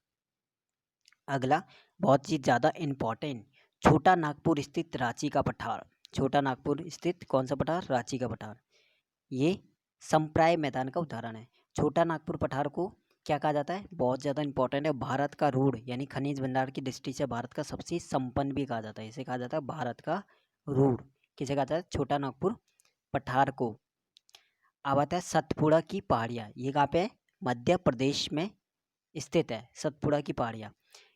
अगला बहुत ही ज़्यादा इम्पॉर्टेंट, छोटा नागपुर स्थित रांची का पठार। छोटा नागपुर स्थित कौन सा पठार? रांची का पठार। ये संप्राय मैदान का उदाहरण है। छोटा नागपुर पठार को क्या कहा जाता है? बहुत ज़्यादा इंपॉर्टेंट है, भारत का रूढ़ यानी खनिज भंडार की दृष्टि से भारत का सबसे संपन्न भी कहा जाता है। इसे कहा जाता है भारत का रूढ़। किसे कहा जाता है? छोटा नागपुर पठार को। अब आता है सतपुड़ा की पहाड़ियाँ। ये कहाँ पे है? मध्य प्रदेश में स्थित है सतपुड़ा की पहाड़ियाँ।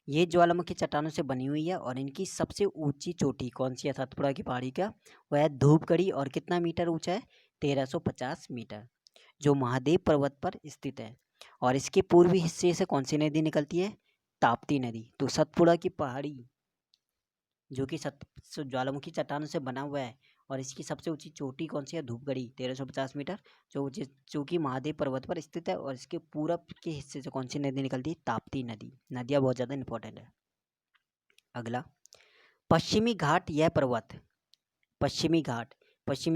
ये ज्वालामुखी चट्टानों से बनी हुई है और इनकी सबसे ऊंची चोटी कौन सी है सतपुड़ा की पहाड़ी का? वह है धूपगढ़ी, और कितना मीटर ऊंचा है? 1350 मीटर, जो महादेव पर्वत पर स्थित है। और इसके पूर्वी हिस्से से कौन सी नदी निकलती है? ताप्ती नदी। तो सतपुड़ा की पहाड़ी जो कि ज्वालामुखी चट्टानों से बना हुआ है, और इसकी सबसे ऊंची चोटी कौन सी है? धूपगढ़ी, 1350 मीटर, जो कि महादेव पर्वत पर स्थित है। और इसके पूरब के हिस्से से कौन सी नदी निकलती है? ताप्ती नदी। नदियाँ बहुत ज़्यादा इंपॉर्टेंट है। अगला पश्चिमी घाट, यह पर्वत। पश्चिमी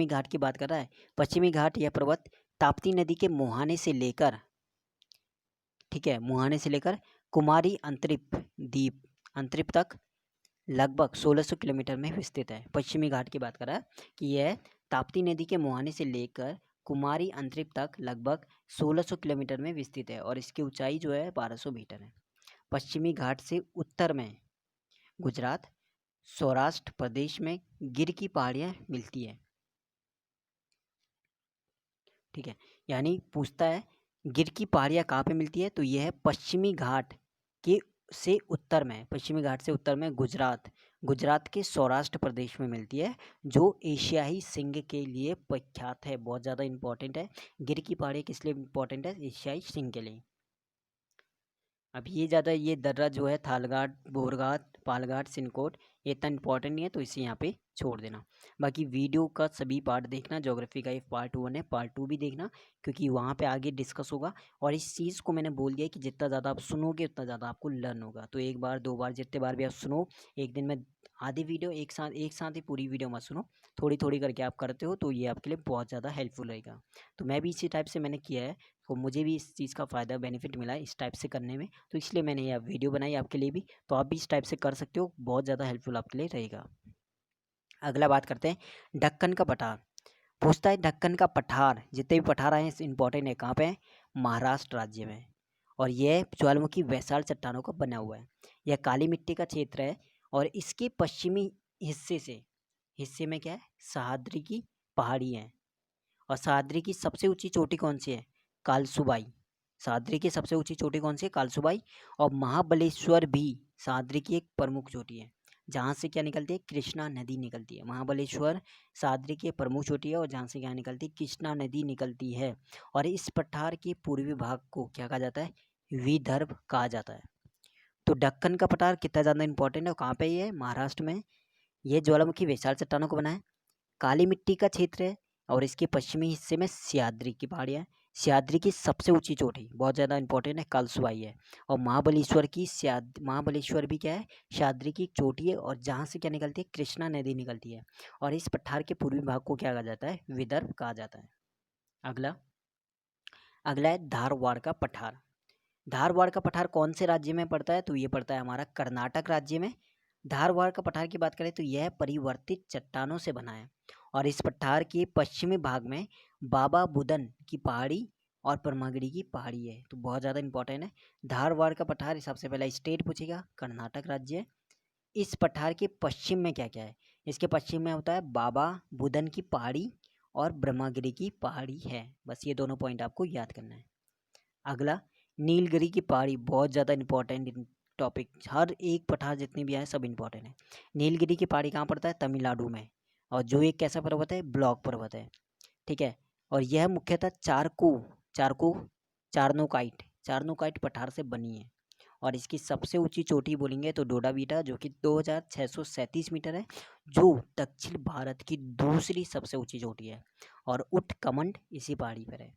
घाट की बात कर रहा है। पश्चिमी घाट यह पर्वत ताप्ती नदी के मुहाने से लेकर, ठीक है, मुहाने से लेकर कुमारी अंतरिप तक लगभग 1600 किलोमीटर में विस्तृत है। पश्चिमी घाट की बात कर रहा है कि यह ताप्ती नदी के मुहाने से लेकर कुमारी अंतरिप तक लगभग 1600 किलोमीटर में विस्तृत है, और इसकी ऊंचाई जो है 1200 मीटर है। पश्चिमी घाट से उत्तर में गुजरात, सौराष्ट्र प्रदेश में गिर की पहाड़ियाँ मिलती है। ठीक है, यानी पूछता है गिर की पहाड़ियाँ कहाँ पे मिलती है? तो यह है पश्चिमी घाट के से उत्तर में। पश्चिमी घाट से उत्तर में गुजरात के सौराष्ट्र प्रदेश में मिलती है, जो एशियाई सिंह के लिए प्रख्यात है। बहुत ज़्यादा इंपॉर्टेंट है। गिर की पहाड़ियाँ किस लिए इंपॉर्टेंट है? एशियाई सिंह के लिए। अब ये ज़्यादा ये दर्रा जो है थालघाट, बोरघाट, पालघाट, सिनकोट, ये इतना इंपॉर्टेंट नहीं है, तो इसे यहाँ पे छोड़ देना। बाकी वीडियो का सभी पार्ट देखना। ज्योग्राफी का ये पार्ट 1 है, पार्ट 2 भी देखना, क्योंकि वहाँ पे आगे डिस्कस होगा। और इस चीज़ को मैंने बोल दिया है कि जितना ज़्यादा आप सुनोगे उतना ज़्यादा आपको लर्न होगा। तो एक बार 2 बार जितने बार भी आप सुनो, एक दिन में आधी वीडियो एक साथ ही पूरी वीडियो मत सुनो, थोड़ी थोड़ी करके आप करते हो, तो ये आपके लिए बहुत ज़्यादा हेल्पफुल रहेगा। तो मैं भी इसी टाइप से मैंने किया है, तो मुझे भी इस चीज़ का फ़ायदा बेनिफिट मिला है इस टाइप से करने में, तो इसलिए मैंने यह वीडियो बनाई आपके लिए भी। तो आप भी इस टाइप से कर सकते हो, बहुत ज़्यादा हेल्पफुल आपके लिए रहेगा। अगला बात करते हैं ढक्कन का पठार। पूछता है ढक्कन का पठार, जितने भी पठार आए हैं इंपॉर्टेंट है, कहाँ पे है? महाराष्ट्र राज्य में। और यह ज्वालामुखी वैसाल चट्टानों का बना हुआ है। यह काली मिट्टी का क्षेत्र है, और इसके पश्चिमी हिस्से में क्या है? सह्याद्री की पहाड़ी है। और सह्याद्री की सबसे ऊंची चोटी कौन सी है? कालसुबाई। सह्याद्री की सबसे ऊंची चोटी कौन सी है? कालसुबाई। और महाबलेश्वर भी सह्याद्री की एक प्रमुख चोटी है, जहाँ से क्या निकलती है? कृष्णा नदी निकलती है। महाबलेश्वर सह्याद्री की एक प्रमुख चोटी है, और जहाँ से क्या निकलती है? कृष्णा नदी निकलती है। और इस पठार के पूर्वी भाग को क्या कहा जाता है? विदर्भ कहा जाता है। तो दक्कन का पठार कितना ज़्यादा इंपॉर्टेंट है, कहाँ पे ये है? महाराष्ट्र में। यह ज्वालामुखी विशाल चट्टानों को बना है, काली मिट्टी का क्षेत्र है, और इसके पश्चिमी हिस्से में सह्याद्री की पहाड़ियाँ हैं। सह्याद्री की सबसे ऊंची चोटी बहुत ज़्यादा इंपॉर्टेंट है, कालसुबाई है। और महाबलेश्वर भी क्या है? सह्याद्री की चोटी है, और जहाँ से क्या निकलती है? कृष्णा नदी निकलती है। और इस पठार के पूर्वी भाग को क्या कहा जाता है? विदर्भ कहा जाता है। अगला है धारवाड़ का पठार। धारवाड़ का पठार कौन से राज्य में पड़ता है? तो ये पड़ता है हमारा कर्नाटक राज्य में। धारवाड़ का पठार की बात करें तो यह परिवर्तित चट्टानों से बना है और इस पठार के पश्चिमी भाग में बाबा बुदन की पहाड़ी और परमागढ़ी की पहाड़ी है। तो बहुत ज़्यादा इंपॉर्टेंट है। धारवाड़ का पठार सबसे पहला स्टेट पूछेगा, कर्नाटक राज्य है। इस पठार के पश्चिम में क्या क्या है? इसके पश्चिम में होता है बाबा बुदन की पहाड़ी और ब्रह्मागिरी की पहाड़ी है। बस ये दोनों पॉइंट आपको याद करना है। अगला, नीलगिरी की पहाड़ी, बहुत ज़्यादा इंपॉर्टेंट टॉपिक, हर एक पठार जितने भी आए सब इंपॉर्टेंट है। नीलगिरी की पहाड़ी कहाँ पड़ता है? तमिलनाडु में, और जो एक कैसा पर्वत है? ब्लॉक पर्वत है, ठीक है। और यह मुख्यतः चारनोकाइट पठार से बनी है और इसकी सबसे ऊंची चोटी बोलेंगे तो डोडा बीटा, जो कि 2637 मीटर है, जो दक्षिण भारत की दूसरी सबसे ऊंची चोटी है, और उटकमंड इसी पहाड़ी पर है।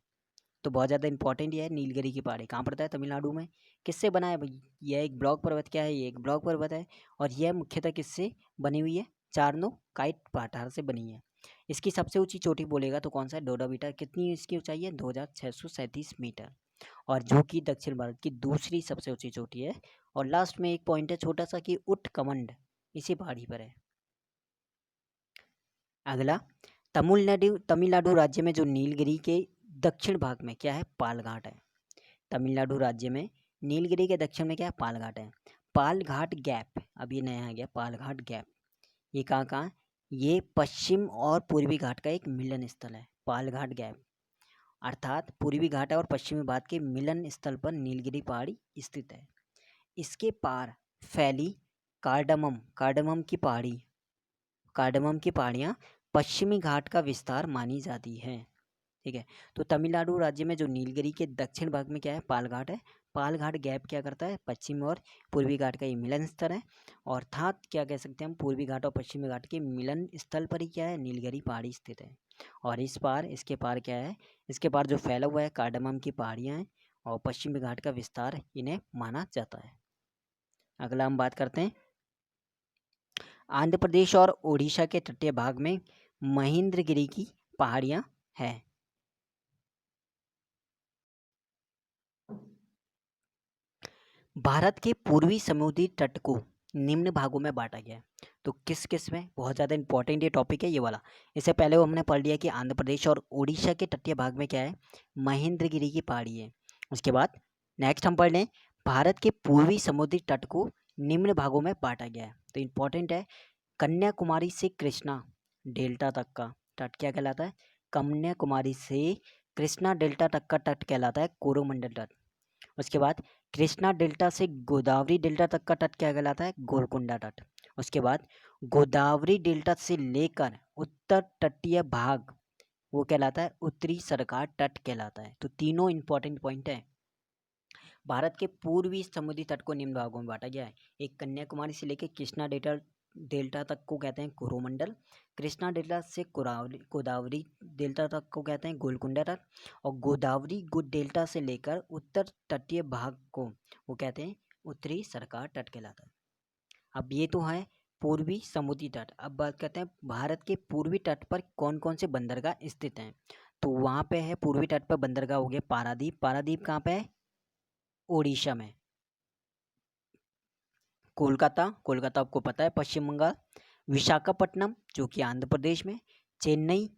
तो बहुत ज़्यादा इंपॉर्टेंट ये है। नीलगिरी की पहाड़ी कहाँ पड़ता है? तमिलनाडु में। किससे बना है भाई? यह एक ब्लॉक पर्वत, क्या है? ये एक ब्लॉक पर्वत है और यह मुख्यतः किससे बनी हुई है? चारनोकाइट पठार से बनी है। इसकी सबसे ऊंची चोटी बोलेगा तो कौन सा है? डोडा बीटा। कितनी इसकी ऊंचाई है? 2637 मीटर, और जो कि दक्षिण भारत की दूसरी सबसे ऊंची चोटी है। और लास्ट में एक पॉइंट है छोटा सा कि उटकमंड इसी पहाड़ी पर है। अगला, तमिलनाडु राज्य में जो नीलगिरी के दक्षिण भाग में क्या है? पालघाट है। तमिलनाडु राज्य में नीलगिरी के दक्षिण में क्या है? पालघाट है। पालघाट गैप, अब ये नया आ गया, पालघाट गैप। ये कहाँ? ये पश्चिम और पूर्वी घाट का एक मिलन स्थल है, पालघाट गैप। अर्थात पूर्वी घाट और पश्चिमी घाट के मिलन स्थल पर नीलगिरी पहाड़ी स्थित है। इसके पार फैली कार्डमम की पहाड़ियाँ पश्चिमी घाट का विस्तार मानी जाती हैं, ठीक है। तो तमिलनाडु राज्य में जो नीलगिरी के दक्षिण भाग में क्या है? पालघाट है। पालघाट गैप क्या करता है? पश्चिम और पूर्वी घाट का ये मिलन स्थल है, और अर्थात क्या कह सकते हैं हम? पूर्वी घाट और पश्चिमी घाट के मिलन स्थल पर ही क्या है? नीलगिरी पहाड़ी स्थित है। और इसके पार क्या है? इसके पार जो फैला हुआ है कार्डमम की पहाड़ियाँ हैं और पश्चिमी घाट का विस्तार इन्हें माना जाता है। अगला हम बात करते हैं, आंध्र प्रदेश और उड़ीसा के तटीय भाग में महेंद्रगिरी की पहाड़ियाँ हैं। भारत के पूर्वी समुद्री तट को निम्न भागों में बांटा गया है। तो किस किस में? बहुत ज़्यादा इंपॉर्टेंट ये टॉपिक है ये वाला। इससे पहले हमने पढ़ लिया कि आंध्र प्रदेश और उड़ीसा के तटीय भाग में क्या है? महेंद्रगिरी की पहाड़ी है। उसके बाद नेक्स्ट हम पढ़ लें, भारत के पूर्वी समुद्री तट को निम्न भागों में बांटा गया है। तो इंपॉर्टेंट है, कन्याकुमारी से कृष्णा डेल्टा तक का तट क्या कहलाता है? कन्याकुमारी से कृष्णा डेल्टा तक का तट कहलाता है कोरोमंडल तट। उसके बाद कृष्णा डेल्टा से गोदावरी डेल्टा तक का तट क्या कहलाता है? गोलकुंडा तट। उसके बाद गोदावरी डेल्टा से लेकर उत्तर तटीय भाग वो कहलाता है उत्तरी सरकार तट कहलाता है। तो तीनों इंपॉर्टेंट पॉइंट है। भारत के पूर्वी समुद्री तट को निम्न भागों में बांटा गया है। एक कन्याकुमारी से लेकर कृष्णा डेल्टा तक को कहते हैं कोरोमंडल, कृष्णा डेल्टा से गोदावरी डेल्टा तक को कहते हैं गोलकुंडा तट, और गोदावरी डेल्टा से लेकर उत्तर तटीय भाग को वो कहते हैं उत्तरी सरकार तट कहलाता है। अब ये तो है पूर्वी समुद्री तट। अब बात करते हैं भारत के पूर्वी तट पर कौन कौन से बंदरगाह स्थित हैं। तो वहाँ पे है पूर्वी तट पर बंदरगाह हो गया पारादीप। पारादीप कहाँ पे है? उड़ीसा में। कोलकाता आपको पता है पश्चिम बंगाल। विशाखापट्टनम जो कि आंध्र प्रदेश में। चेन्नई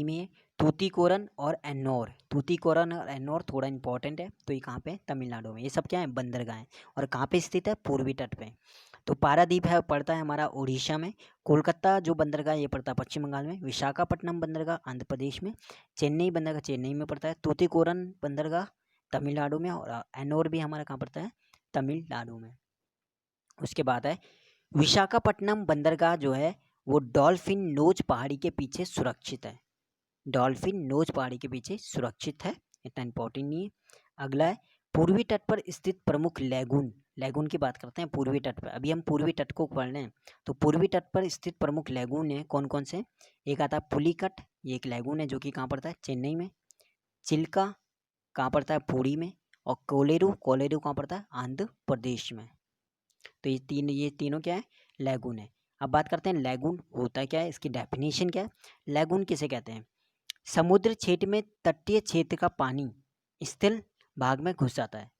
में है। तूतीकोरन और एन्नोर थोड़ा इंपॉर्टेंट है। तो ये कहाँ पे? तमिलनाडु में। ये सब क्या है? बंदरगाह हैं। और कहाँ पे स्थित है? पूर्वी तट पे। तो पारादीप है पड़ता है हमारा उड़ीसा में। कोलकाता जो बंदरगाह ये पड़ता है पश्चिम बंगाल में। विशाखापट्टनम बंदरगाह आंध्र प्रदेश में। चेन्नई बंदरगाह चेन्नई में पड़ता है। तूतीकोरन बंदरगाह तमिलनाडु में, और एन्नोर भी हमारा कहाँ पड़ता है? तमिलनाडु में। उसके बाद है विशाखापट्टनम बंदरगाह जो है वो डॉल्फिन नोज पहाड़ी के पीछे सुरक्षित है। डॉल्फिन नोज पहाड़ी के पीछे सुरक्षित है, इतना इंपॉर्टेंट नहीं है। अगला है पूर्वी तट पर स्थित प्रमुख लैगून की बात करते हैं पूर्वी तट पर। अभी हम पूर्वी तट को पढ़ रहे हैं। तो पूर्वी तट पर स्थित प्रमुख लैगून है कौन कौन से? एक आता है पुलिकट, ये एक लैगून है जो कि कहाँ पड़ता है? चेन्नई में। चिल्का कहाँ पड़ता है? पुरी में। और कोलेरू कहाँ पड़ता है? आंध्र प्रदेश में। तो ये तीनों क्या है? लैगून है। अब बात करते हैं लैगून होता क्या है, इसकी डेफिनेशन क्या है। लैगून किसे कहते हैं? समुद्र क्षेत्र में तटीय क्षेत्र का पानी स्थिर भाग में घुस जाता है।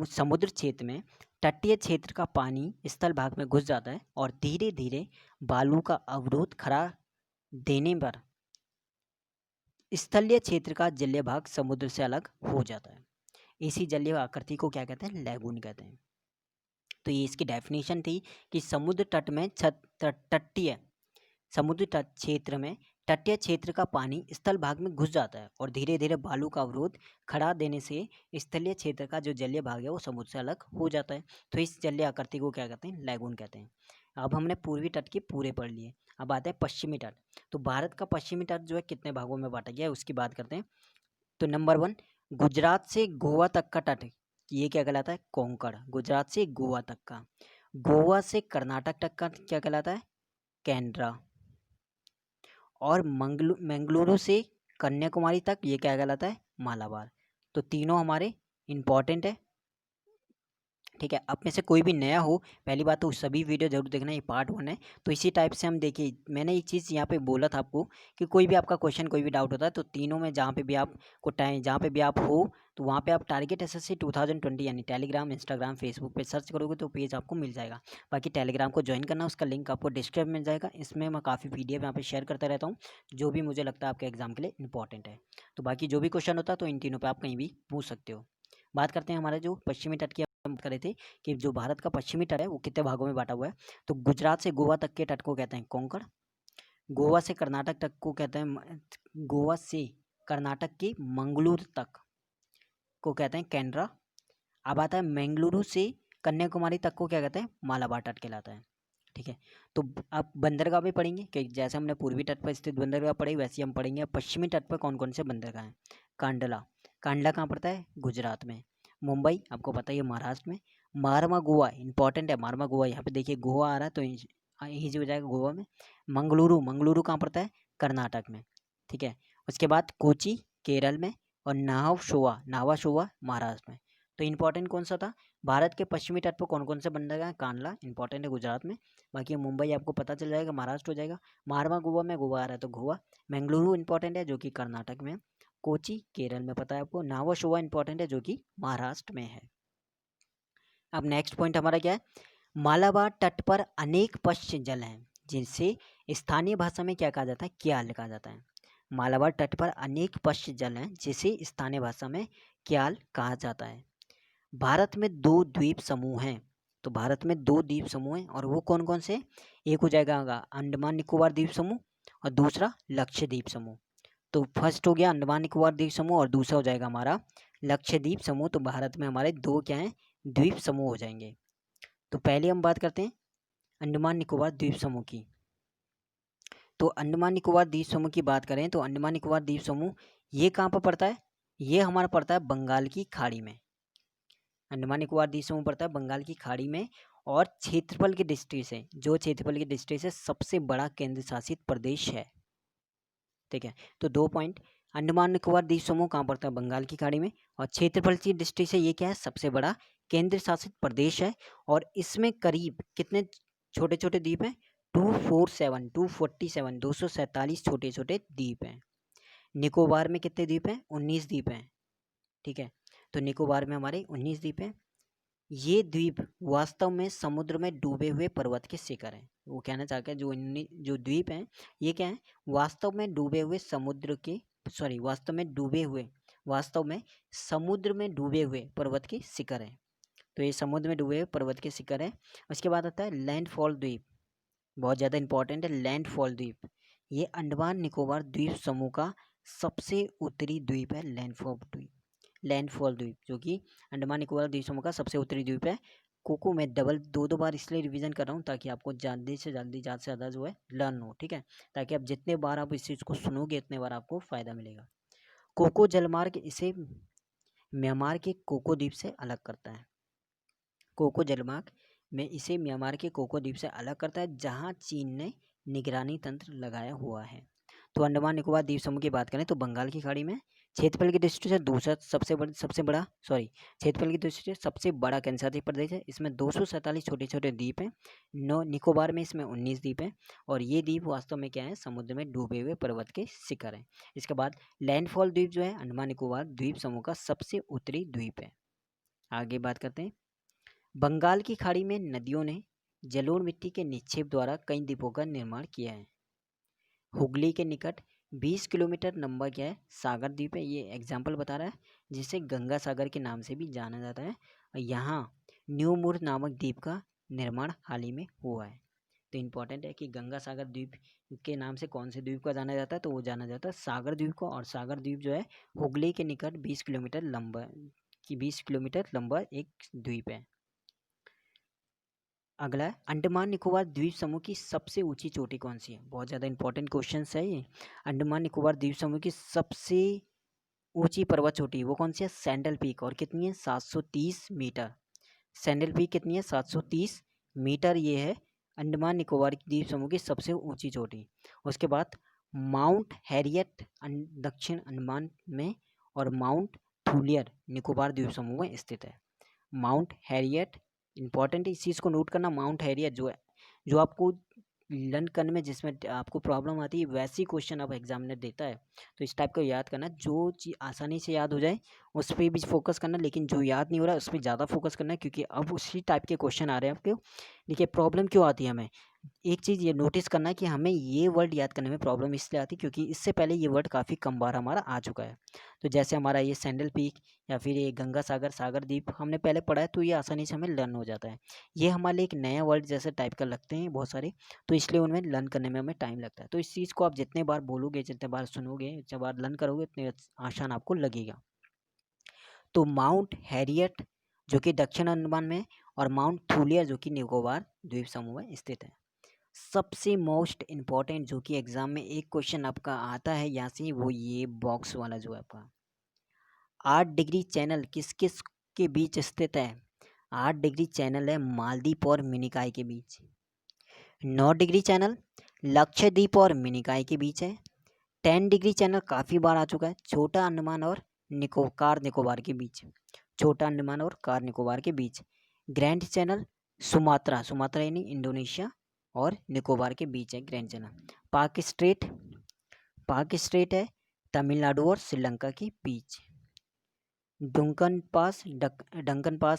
समुद्र क्षेत्र में तटीय क्षेत्र का पानी स्थल भाग में घुस जाता है और धीरे धीरे बालू का अवरोध खड़ा देने पर स्थलीय क्षेत्र का जलीय भाग समुद्र से अलग हो जाता है। इसी जलीय आकृति को क्या कहते हैं? लैगून कहते हैं। तो ये इसकी डेफिनेशन थी कि समुद्र तट में तटीय समुद्र तट क्षेत्र में तटीय क्षेत्र का पानी स्थल भाग में घुस जाता है और धीरे धीरे बालू का अवरोध खड़ा देने से स्थलीय क्षेत्र का जो जलीय भाग है वो समुद्र से अलग हो जाता है। तो इस जलीय आकृति को क्या कहते हैं? लैगून कहते हैं। अब हमने पूर्वी तट के पूरे पढ़ लिए। अब आते हैं पश्चिमी तट। तो भारत का पश्चिमी तट जो है कितने भागों में बांटा गया है उसकी बात करते हैं। तो नंबर 1, गुजरात से गोवा तक का तट, ये क्या कहलाता है? कोंकण। गुजरात से गोवा तक का। गोवा से कर्नाटक तक का क्या कहलाता है? कैनरा। और मंगलुरु से कन्याकुमारी तक ये क्या कहलाता है? मालाबार। तो तीनों हमारे इम्पॉर्टेंट है। ठीक है, आप में से कोई भी नया हो, पहली बात तो सभी वीडियो जरूर देखना, ये पार्ट 1 है। तो इसी टाइप से हम देखिए, मैंने एक चीज़ यहाँ पे बोला था आपको कि कोई भी आपका क्वेश्चन, कोई भी डाउट होता है तो तीनों में जहाँ पे भी आपको टाइम, जहाँ पे भी आप हो तो वहाँ पे आप टारगेट एसएससी 2020 यानी टेलीग्राम, इंस्टाग्राम, फेसबुक पे सर्च करोगे तो पेज आपको मिल जाएगा। बाकी टेलीग्राम को ज्वाइन करना, उसका लिंक आपको डिस्क्रिप्शन में मिल जाएगा। इसमें मैं काफ़ी PDF यहाँ पे शेयर करता रहता हूँ जो भी मुझे लगता है आपके एग्जाम के लिए इंपॉर्टेंट है। तो बाकी जो भी क्वेश्चन होता है तो इन तीनों पर आप कहीं भी पूछ सकते हो। बात करते हैं हमारे जो पश्चिमी तट की हम करे थे कि जो भारत का पश्चिमी तट है वो कितने भागों में बांटा हुआ है। तो गुजरात से गोवा तक के तट को कहते हैं कोंकण। गोवा से कर्नाटक तक को कहते हैं, गोवा से कर्नाटक के मंगलूर तक को कहते हैं कैनरा। अब आता है मंगलुरु से कन्याकुमारी तक को क्या कहते हैं? मालाबार तट कहलाता है। ठीक है, तो अब बंदरगाह भी पढ़ेंगे कि जैसे हमने पूर्वी तट पर स्थित बंदरगाह पढ़ी वैसे हम पढ़ेंगे पश्चिमी तट पर कौन कौन से बंदरगाह हैं। कांडला। कांडला कहाँ पड़ता है? गुजरात में। मुंबई आपको पता ही है महाराष्ट्र में। मारवा गोवा इंपॉर्टेंट है, मारवा गोवा यहाँ पे देखिए गोवा आ रहा है तो यहीं से हो जाएगा गोवा में। मंगलुरु, मंगलुरु कहाँ पड़ता है? कर्नाटक में। ठीक है, उसके बाद कोची केरल में और नावाशोवा महाराष्ट्र में। तो इम्पोर्टेंट कौन सा था? भारत के पश्चिमी तट पर कौन कौन से बंदरगाह हैं? कांडला इंपॉर्टेंट है गुजरात में। बाकी मुंबई आपको पता चल जाएगा महाराष्ट्र हो जाएगा। मारवा गोवा में गोवा आ रहा है तो गोवा। मंगलुरु इंपॉर्टेंट है जो कि कर्नाटक में। कोची केरल में पता है आपको। नावाशोवा इंपॉर्टेंट है जो कि महाराष्ट्र में है। अब नेक्स्ट पॉइंट हमारा क्या है? मालाबार तट पर अनेक पश्च जल हैं जिनसे स्थानीय भाषा में क्या कहा जाता है? क्याल कहा जाता है। मालाबार तट पर अनेक पश्च जल हैं जिसे स्थानीय भाषा में क्याल कहा जाता है। भारत में 2 द्वीप समूह हैं। तो भारत में 2 द्वीप समूह हैं और वो कौन कौन से? एक हो जाएगा अंडमान निकोबार द्वीप समूह और दूसरा लक्षद्वीप समूह। तो फर्स्ट हो गया अंडमान निकोबार द्वीप समूह और दूसरा हो जाएगा हमारा लक्षद्वीप समूह। तो भारत में हमारे 2 क्या हैं? द्वीप समूह हो जाएंगे। तो पहले हम बात करते हैं अंडमान निकोबार द्वीप समूह की। तो अंडमान निकोबार द्वीप समूह की बात करें तो अंडमान निकोबार द्वीप समूह ये कहाँ पर पड़ता है? ये हमारा पड़ता है बंगाल की खाड़ी में। अंडमान निकोबार द्वीप समूह पड़ता है बंगाल की खाड़ी में और क्षेत्रफल की दृष्टि से, जो क्षेत्रफल की दृष्टि से सबसे बड़ा केंद्र शासित प्रदेश है। ठीक है, तो 2 पॉइंट। अंडमान निकोबार द्वीप समूह कहाँ पड़ता है? बंगाल की खाड़ी में। और क्षेत्रफल की दृष्टि से ये क्या है? सबसे बड़ा केंद्र शासित प्रदेश है। और इसमें करीब कितने छोटे छोटे द्वीप हैं? 247 छोटे छोटे द्वीप हैं। निकोबार में कितने द्वीप हैं? 19 द्वीप हैं। ठीक है, तो निकोबार में हमारे 19 द्वीप हैं। ये द्वीप वास्तव में समुद्र में डूबे हुए पर्वत के शिखर हैं। वो कहना चाहते हैं जो द्वीप हैं ये क्या है? वास्तव में डूबे हुए समुद्र के वास्तव में समुद्र में डूबे हुए पर्वत के शिखर हैं। तो ये समुद्र में डूबे हुए पर्वत के शिखर हैं। उसके बाद आता है लैंडफॉल द्वीप, बहुत ज़्यादा इंपॉर्टेंट है लैंडफॉल द्वीप। ये अंडमान निकोबार द्वीप समूह का सबसे उत्तरी द्वीप है लैंडफॉल द्वीप जो कि अंडमान निकोबार द्वीप समूह का सबसे उत्तरी द्वीप है। कोको मैं दो बार इसलिए रिवीजन कर रहा हूँ ताकि आपको जल्दी से ज़्यादा जो है लर्न हो। ठीक है, ताकि आप जितने बार आप इस चीज़ को सुनोगे उतने बार आपको फ़ायदा मिलेगा। कोको जलमार्ग इसे म्यांमार के कोको द्वीप से अलग करता है। कोको जलमार्ग में इसे म्यांमार के कोको द्वीप से अलग करता है जहाँ चीन ने निगरानी तंत्र लगाया हुआ है। तो अंडमान निकोबार द्वीप समूह की बात करें तो बंगाल की खाड़ी में, क्षेत्रफल की दृष्टि से दूसरा क्षेत्रफल की दृष्टि से सबसे बड़ा केंद्रशासित प्रदेश है। इसमें 247 छोटे छोटे द्वीप हैं। निकोबार में इसमें 19 द्वीप हैं और ये द्वीप वास्तव में क्या है, समुद्र में डूबे हुए पर्वत के शिखर हैं। इसके बाद लैंडफॉल द्वीप जो है अंडमान निकोबार द्वीप समूह का सबसे उत्तरी द्वीप है। आगे बात करते हैं। बंगाल की खाड़ी में नदियों ने जलोढ़ मिट्टी के निक्षेप द्वारा कई द्वीपों का निर्माण किया है। हुगली के निकट 20 किलोमीटर लंबा क्या है, सागर द्वीप है। ये एग्जाम्पल बता रहा है, जिसे गंगा सागर के नाम से भी जाना जाता है। यहाँ न्यू मूर नामक द्वीप का निर्माण हाल ही में हुआ है। तो इम्पोर्टेंट है कि गंगा सागर द्वीप के नाम से कौन से द्वीप का जाना जाता है, तो वो जाना जाता है सागर द्वीप को। और सागर द्वीप जो है हुगली के निकट 20 किलोमीटर लंबा एक द्वीप है। अगला है, अंडमान निकोबार द्वीप समूह की सबसे ऊंची चोटी कौन सी है। बहुत ज़्यादा इंपॉर्टेंट क्वेश्चन है ये। अंडमान निकोबार द्वीप समूह की सबसे ऊंची पर्वत चोटी वो कौन सी है, सैंडल पीक। और कितनी है, 730 मीटर। सैंडल पीक कितनी है, 730 मीटर। ये है अंडमान निकोबार द्वीप समूह की सबसे ऊंची चोटी। उसके बाद माउंट हैरियट दक्षिण अंडमान में और माउंट थूलियर निकोबार द्वीप समूह में स्थित है। माउंट हैरियट इंपॉर्टेंट है, इस चीज़ को नोट करना। माउंट हैरियट जो है, जो आपको लर्न करने में जिसमें आपको प्रॉब्लम आती है वैसी क्वेश्चन अब एग्जामिनर देता है, तो इस टाइप को याद करना। जो चीज़ आसानी से याद हो जाए उस पर भी फोकस करना, लेकिन जो याद नहीं हो रहा है उस पर ज़्यादा फोकस करना है, क्योंकि अब उसी टाइप के क्वेश्चन आ रहे हैं आपके। देखिए प्रॉब्लम क्यों आती है हमें, एक चीज़ ये नोटिस करना है कि हमें ये वर्ड याद करने में प्रॉब्लम इसलिए आती है क्योंकि इससे पहले ये वर्ड काफ़ी कम बार हमारा आ चुका है। तो जैसे हमारा ये सैंडल पीक या फिर ये गंगा सागर सागर द्वीप हमने पहले पढ़ा है, तो ये आसानी से हमें लर्न हो जाता है। ये हमारे लिए एक नया वर्ड जैसे टाइप का लगते हैं बहुत सारे, तो इसलिए उनमें लर्न करने में हमें टाइम लगता है। तो इस चीज़ को आप जितने बार बोलोगे, जितने बार सुनोगे, जितने बार लर्न करोगे, उतने आसान आपको लगेगा। तो माउंट हैरियट जो कि दक्षिण अंडमान में और माउंट थूलियर जो कि निकोबार द्वीप समूह में स्थित है। सबसे मोस्ट इम्पॉर्टेंट जो कि एग्जाम में एक क्वेश्चन आपका आता है यहाँ से, वो ये बॉक्स वाला जो है आपका 8 डिग्री चैनल किस किस के बीच स्थित है। 8 डिग्री चैनल है मालदीव और मिनिकॉय के बीच। 9 डिग्री चैनल लक्षद्वीप और मिनिकॉय के बीच है। 10 डिग्री चैनल काफ़ी बार आ चुका है, छोटा अंडमान और कार निकोबार के बीच। छोटा अंडमान और कार निकोबार के बीच। ग्रैंड चैनल सुमात्रा यानी इंडोनेशिया और निकोबार के बीच है ग्रैंड चैनल। पाक स्ट्रेट है तमिलनाडु और श्रीलंका के बीच। डंकन पास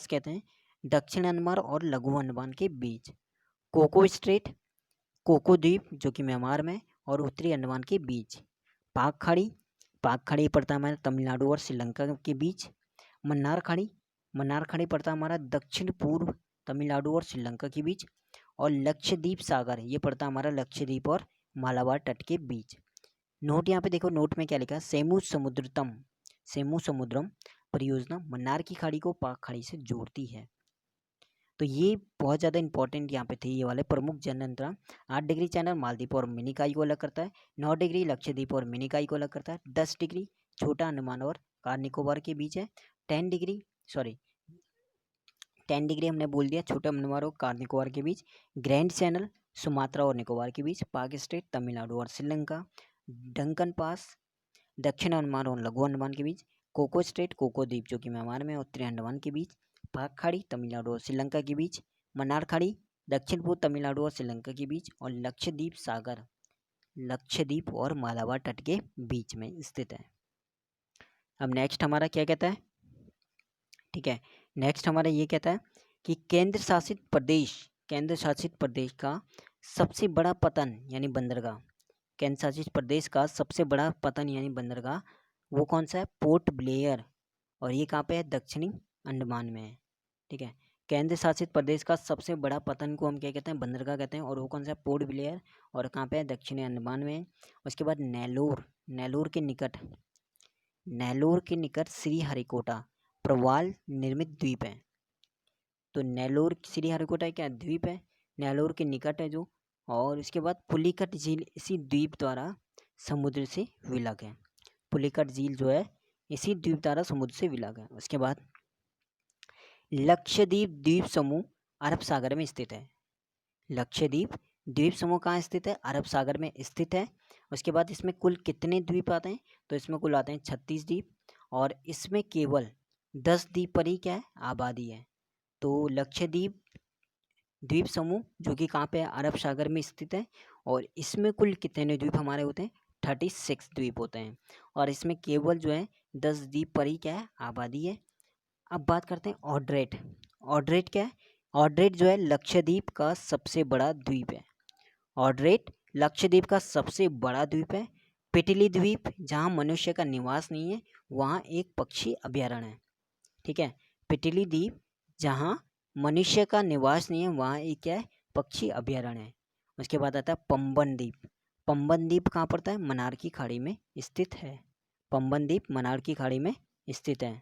कहते हैं दक्षिण अंडमान और लघु अंडमान के बीच। कोको द्वीप जो कि म्यांमार में और उत्तरी अंडमान के बीच। पाक खाड़ी पड़ता है हमारे तमिलनाडु और श्रीलंका के बीच। मन्नार खाड़ी पड़ता है हमारा दक्षिण पूर्व तमिलनाडु और श्रीलंका के बीच। और लक्षद्वीप सागर ये पड़ता है हमारा लक्षद्वीप और मालाबार तट के बीच। नोट यहाँ पे देखो, नोट में क्या लिखा है, सेमू समुद्रम परियोजना मन्नार की खाड़ी को पाक खाड़ी से जोड़ती है। तो ये बहुत ज़्यादा इंपॉर्टेंट यहाँ पे थे ये वाले प्रमुख जन अंतराल। 8 डिग्री चैनल मालदीव और मिनिकॉय को अलग करता है। 9 डिग्री लक्षद्वीप और मिनिकॉय को अलग करता है। 10 डिग्री छोटा अंडमान और कार निकोबार के बीच है। 10 डिग्री हमने बोल दिया छोटा अंडमान और कार निकोबार के बीच। ग्रैंड चैनल सुमात्रा और निकोबार के बीच। पाक स्ट्रेट तमिलनाडु और श्रीलंका। डंकन पास दक्षिण अंडमान और लघु अंडमान के बीच। कोको स्ट्रेट कोको द्वीप जो कि म्यांमार में उत्तरी अंडमान के बीच। पाक खाड़ी तमिलनाडु और श्रीलंका के बीच। मन्नार खाड़ी दक्षिण पूर्व तमिलनाडु और श्रीलंका के बीच। और लक्षद्वीप सागर लक्षद्वीप और मालाबार तट के बीच में स्थित है। अब नेक्स्ट हमारा क्या कहता है, ठीक है, नेक्स्ट हमारा ये कहता है कि केंद्र शासित प्रदेश का सबसे बड़ा पतन यानी बंदरगाह, केंद्र शासित प्रदेश का सबसे बड़ा पतन यानी बंदरगाह वो कौन सा है, पोर्ट ब्लेयर। और ये कहाँ पे है, दक्षिणी अंडमान में है। ठीक है, केंद्र शासित प्रदेश का सबसे बड़ा पतन को हम क्या कहते हैं, बंदरगाह कहते हैं। और वो कौन सा है, पोर्ट ब्लेयर। और कहाँ पे है, दक्षिणी अंडमान में। उसके बाद नेलोर के निकट श्रीहरिकोटा प्रवाल निर्मित द्वीप है। तो नेलोर श्रीहरिकोटा क्या द्वीप है, नेलोर के निकट है जो। और इसके बाद पुलिकट झील इसी द्वीप द्वारा समुद्र से विलग है। पुलिकट झील जो है इसी द्वीप द्वारा समुद्र से विलग है। उसके बाद लक्षद्वीप द्वीप समूह अरब सागर में स्थित है। लक्षद्वीप द्वीप समूह कहाँ स्थित है, अरब सागर में स्थित है। उसके बाद इसमें कुल कितने द्वीप आते हैं, तो इसमें कुल आते हैं 36 द्वीप, और इसमें केवल 10 द्वीप पर ही क्या है, आबादी है। तो लक्षद्वीप द्वीप समूह जो कि कहाँ पे है, अरब सागर में स्थित है, और इसमें कुल कितने द्वीप हमारे होते हैं, 36 द्वीप होते हैं, और इसमें केवल जो है 10 द्वीप पर ही क्या है, आबादी है। अब बात करते हैं ऑड्रेट। ऑड्रेट क्या है, ऑड्रेट जो है लक्षद्वीप का सबसे बड़ा द्वीप है। ऑड्रेट लक्षद्वीप का सबसे बड़ा द्वीप है। पिटली द्वीप जहाँ मनुष्य का निवास नहीं है, वहाँ एक पक्षी अभयारण्य है। ठीक है, पिटली द्वीप जहाँ मनुष्य का निवास नहीं है, वहाँ एक क्या है, पक्षी अभयारण्य है। उसके बाद आता है पंबन द्वीप। पंबन द्वीप कहाँ पड़ता है, मन्नार की खाड़ी में स्थित है। पंबन द्वीप मन्नार की खाड़ी में स्थित है।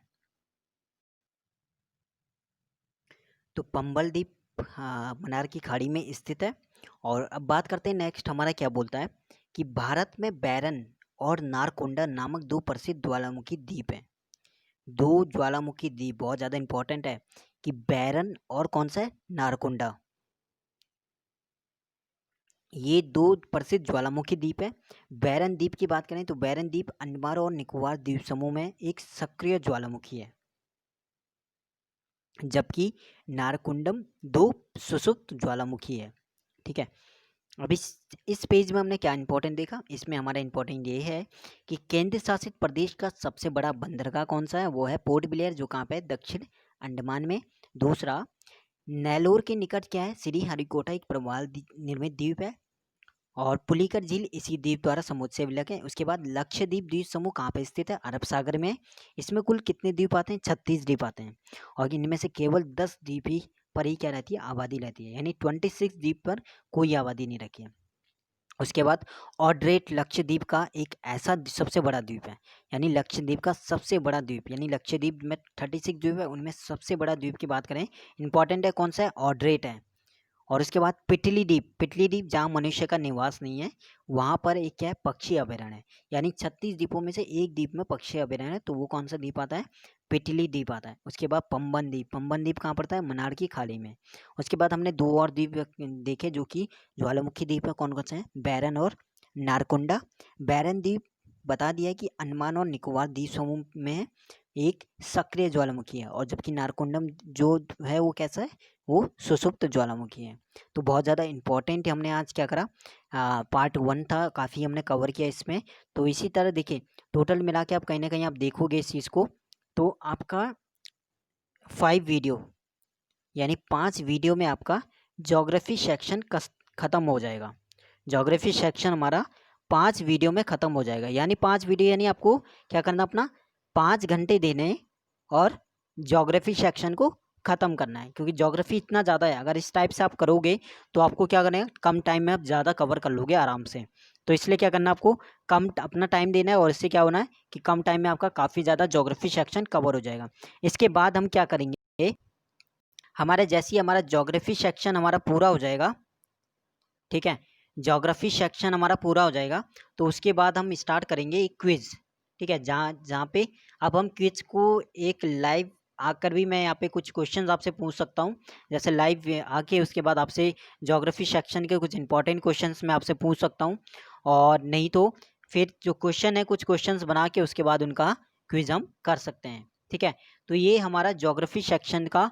तो पंबल द्वीप मन्नार की खाड़ी में स्थित है। और अब बात करते हैं नेक्स्ट, हमारा क्या बोलता है कि भारत में बैरन और नारकोंडा नामक दो प्रसिद्ध ज्वालामुखी द्वीप हैं। दो ज्वालामुखी द्वीप बहुत ज़्यादा इंपॉर्टेंट है कि बैरन और कौन सा है, नारकोंडा। ये दो प्रसिद्ध ज्वालामुखी द्वीप है। बैरन द्वीप की बात करें तो बैरन द्वीप अंडमान और निकोबार द्वीप समूह में एक सक्रिय ज्वालामुखी है, जबकि नारकुंडम दो सुसुप्त ज्वालामुखी है। ठीक है, अब इस पेज में हमने क्या इंपॉर्टेंट देखा, इसमें हमारा इंपॉर्टेंट ये है कि केंद्र शासित प्रदेश का सबसे बड़ा बंदरगाह कौन सा है, वो है पोर्ट ब्लेयर, जो कहाँ पे है, दक्षिण अंडमान में। दूसरा, नेलोर के निकट क्या है, श्री हरिकोटा एक प्रवाल निर्मित द्वीप है, और पुलिकर झील इसी द्वीप द्वारा समुद्र से विलक है। उसके बाद लक्षद्वीप द्वीप समूह कहाँ पे स्थित है, अरब सागर में। इसमें कुल कितने द्वीप आते हैं, 36 द्वीप आते हैं, और इनमें से केवल 10 द्वीप ही पर ही क्या रहती है, आबादी रहती है, यानी 26 द्वीप पर कोई आबादी नहीं रखी है। उसके बाद ऑड्रेट लक्षद्वीप का एक ऐसा सबसे बड़ा द्वीप है, यानी लक्षद्वीप का सबसे बड़ा द्वीप, यानी लक्षद्वीप में 36 द्वीप है, उनमें सबसे बड़ा द्वीप की बात करें, इंपॉर्टेंट है कौन सा है, ऑड्रेट है। और उसके बाद पिटली द्वीप, पिटली द्वीप जहाँ मनुष्य का निवास नहीं है, वहाँ पर एक क्या है, पक्षी अभयारण्य है, यानी 36 द्वीपों में से एक द्वीप में पक्षी अभयारण्य है, तो वो कौन सा द्वीप आता है, पिटली द्वीप आता है। उसके बाद पंबन द्वीप, पंबन द्वीप कहाँ पड़ता है, मन्नार की खाड़ी में। उसके बाद हमने दो और द्वीप देखे जो कि ज्वालामुखी द्वीप है, कौन कौन से हैं, बैरन और नारकुंडा। बैरन द्वीप बता दिया कि अंडमान और निकोबार द्वीप समूह में एक सक्रिय ज्वालामुखी है, और जबकि नारकुंडम जो है वो कैसा है, वो सुसुप्त ज्वालामुखी है। तो बहुत ज़्यादा इंपॉर्टेंट हमने आज क्या करा, पार्ट 1 था, काफ़ी हमने कवर किया इसमें। तो इसी तरह देखिए, टोटल मिला के आप कहीं ना कहीं आप देखोगे इस चीज़ को, तो आपका 5 वीडियो यानी 5 वीडियो में आपका ज्योग्राफी सेक्शन ख़त्म हो जाएगा। ज्योग्राफी सेक्शन हमारा 5 वीडियो में ख़त्म हो जाएगा, यानी 5 वीडियो, यानी आपको क्या करना, अपना 5 घंटे देने और ज्योग्राफी सेक्शन को ख़त्म करना है, क्योंकि ज्योग्राफी इतना ज़्यादा है, अगर इस टाइप से आप करोगे तो आपको क्या करना है, कम टाइम में आप ज़्यादा कवर कर लोगे आराम से। तो इसलिए क्या करना है, आपको कम अपना टाइम देना है, और इससे क्या होना है कि कम टाइम में आपका काफ़ी ज़्यादा ज्योग्राफी सेक्शन कवर हो जाएगा। इसके बाद हम क्या करेंगे, हमारे जैसे ही हमारा ज्योग्राफी सेक्शन हमारा पूरा हो जाएगा, ठीक है, ज्योग्राफी सेक्शन हमारा पूरा हो जाएगा, तो उसके बाद हम स्टार्ट करेंगे एक क्विज़। ठीक है, जहाँ जहाँ पे अब हम क्विज को एक लाइव आकर भी मैं यहाँ पे कुछ क्वेश्चंस आपसे पूछ सकता हूँ, जैसे लाइव आके उसके बाद आपसे ज्योग्राफी सेक्शन के कुछ इंपॉर्टेंट क्वेश्चंस मैं आपसे पूछ सकता हूँ, और नहीं तो फिर जो क्वेश्चन है कुछ क्वेश्चंस बना के उसके बाद उनका क्विज हम कर सकते हैं। ठीक है, तो ये हमारा ज्योग्राफी सेक्शन का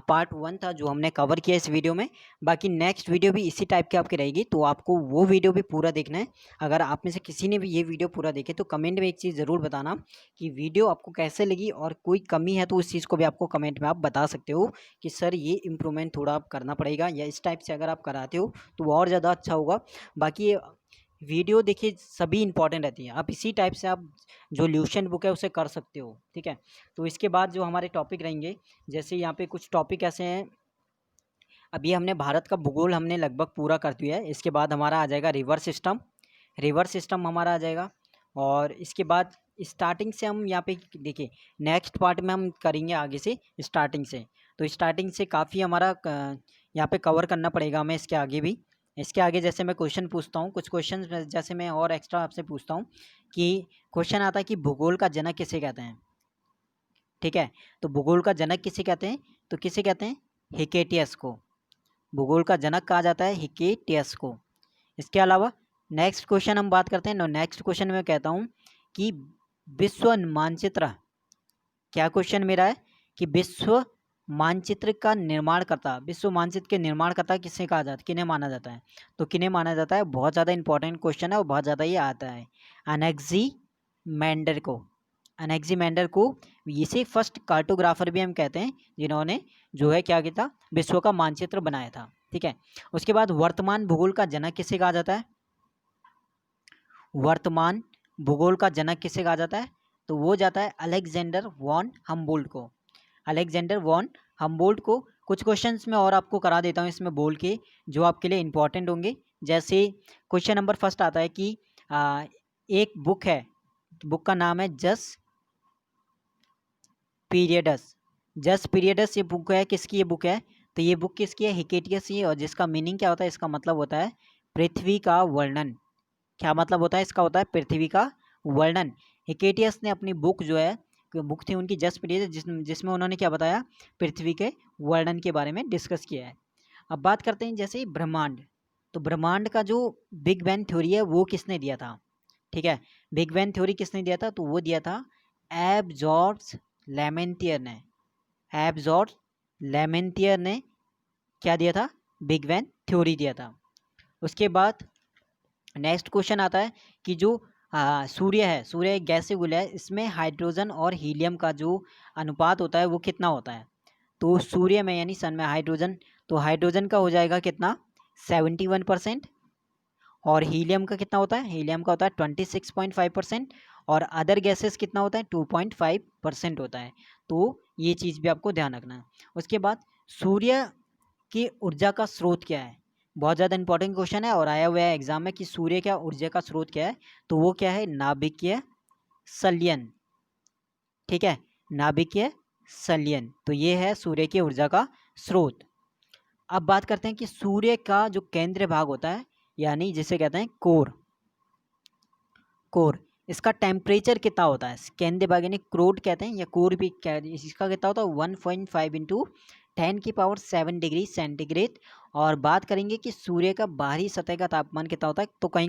पार्ट 1 था जो हमने कवर किया इस वीडियो में। बाकी नेक्स्ट वीडियो भी इसी टाइप की आपकी रहेगी, तो आपको वो वीडियो भी पूरा देखना है। अगर आप में से किसी ने भी ये वीडियो पूरा देखे तो कमेंट में एक चीज़ ज़रूर बताना कि वीडियो आपको कैसे लगी, और कोई कमी है तो उस चीज़ को भी आपको कमेंट में आप बता सकते हो कि सर ये इम्प्रूवमेंट थोड़ा आप करना पड़ेगा, या इस टाइप से अगर आप कराते हो तो वो और ज़्यादा अच्छा होगा। बाकी वीडियो देखिए सभी इंपॉर्टेंट रहती है, आप इसी टाइप से आप जो ल्यूशन बुक है उसे कर सकते हो। ठीक है, तो इसके बाद जो हमारे टॉपिक रहेंगे, जैसे यहाँ पे कुछ टॉपिक ऐसे हैं, अभी हमने भारत का भूगोल हमने लगभग पूरा कर दिया है। इसके बाद हमारा आ जाएगा रिवर सिस्टम, रिवर सिस्टम हमारा आ जाएगा, और इसके बाद स्टार्टिंग से हम यहाँ पे देखिए नेक्स्ट पार्ट में हम करेंगे आगे से स्टार्टिंग से, तो स्टार्टिंग से काफ़ी हमारा यहाँ पे कवर करना पड़ेगा हमें इसके आगे भी। इसके आगे जैसे मैं क्वेश्चन पूछता हूँ, कुछ क्वेश्चन जैसे मैं और एक्स्ट्रा आपसे पूछता हूँ कि क्वेश्चन आता है कि भूगोल का जनक किसे कहते हैं। ठीक है, तो भूगोल का जनक किसे कहते हैं, तो किसे कहते हैं, हिकेटियस को। भूगोल का जनक कहा जाता है हिकेटियस को। इसके अलावा नेक्स्ट क्वेश्चन हम बात करते हैं। नेक्स्ट क्वेश्चन में कहता हूँ कि विश्व मानचित्र, क्या क्वेश्चन मेरा है कि विश्व मानचित्र का निर्माण करता, विश्व मानचित्र के निर्माण करता किसे कहा जाता है, किन्हें माना जाता है? तो किन्हें माना जाता है, बहुत ज़्यादा इंपॉर्टेंट क्वेश्चन है और बहुत ज़्यादा ये आता है, अनेक्सिमेंडर को। अनेक्सिमेंडर को इसे फर्स्ट कार्टोग्राफर भी हम कहते हैं, जिन्होंने जो है क्या किया था, विश्व का मानचित्र बनाया था। ठीक है, उसके बाद वर्तमान भूगोल का जनक किसे कहा जाता है? वर्तमान भूगोल का जनक किसे कहा जाता है? तो वो जाता है अलेक्जेंडर वॉन हम्बोल्ट को। अलेक्जेंडर वॉन हम्बोल्ट को। कुछ क्वेश्चंस मैं और आपको करा देता हूँ इसमें बोल के, जो आपके लिए इंपॉर्टेंट होंगे। जैसे क्वेश्चन नंबर फर्स्ट आता है कि एक बुक है, बुक का नाम है जस पीरियडस। जस पीरियडस ये बुक है, किसकी ये बुक है? तो ये बुक किसकी है? हिकेटियस की। और जिसका मीनिंग क्या होता है, इसका मतलब होता है पृथ्वी का वर्णन। क्या मतलब होता है इसका? होता है पृथ्वी का वर्णन। हिकेटियस ने अपनी बुक जो है, बुक थी उनकी जस्ट पीरियड, जिसमें उन्होंने क्या बताया, पृथ्वी के वर्णन के बारे में डिस्कस किया है। अब बात करते हैं जैसे ब्रह्मांड। तो ब्रह्मांड का जो बिग बैंग थ्योरी है वो किसने दिया था? ठीक है, बिग बैंग थ्योरी किसने दिया था? तो वो दिया था एबजॉर्ब्स लेमेंटियर ने। एबजॉर्ब्स लेमेंटियर ने क्या दिया था? बिग बैंग थ्योरी दिया था। उसके बाद नेक्स्ट क्वेश्चन आता है कि जो सूर्य है, सूर्य एक गैसीय गोला है, इसमें हाइड्रोजन और हीलियम का जो अनुपात होता है वो कितना होता है? तो सूर्य में यानी सन में हाइड्रोजन, तो हाइड्रोजन का हो जाएगा कितना? 71%। और हीलियम का कितना होता है? हीलियम का होता है 26.5%। और अदर गैसेस कितना होता है? 2.5% होता है। तो ये चीज़ भी आपको ध्यान रखना है। उसके बाद सूर्य की ऊर्जा का स्रोत क्या है? बहुत ज़्यादा इंपॉर्टेंट क्वेश्चन है और आया हुआ है एग्जाम में कि सूर्य क्या ऊर्जा का स्रोत क्या है? तो वो क्या है? नाभिकीय संलयन। ठीक है, नाभिकीय संलयन। तो ये है सूर्य की ऊर्जा का स्रोत। अब बात करते हैं कि सूर्य का जो केंद्रीय भाग होता है, यानी जिसे कहते हैं कोर, कोर, इसका टेम्परेचर कितना होता है? केंद्रीय भाग यानी क्रोड कहते हैं, या कोर भी क्या, इसका कितना होता है? 1.5 इंटू 10⁻⁷ डिग्री सेंटीग्रेड। और बात करेंगे कि सूर्य का बाहरी सतह का तापमान कितना होता है, तो कहीं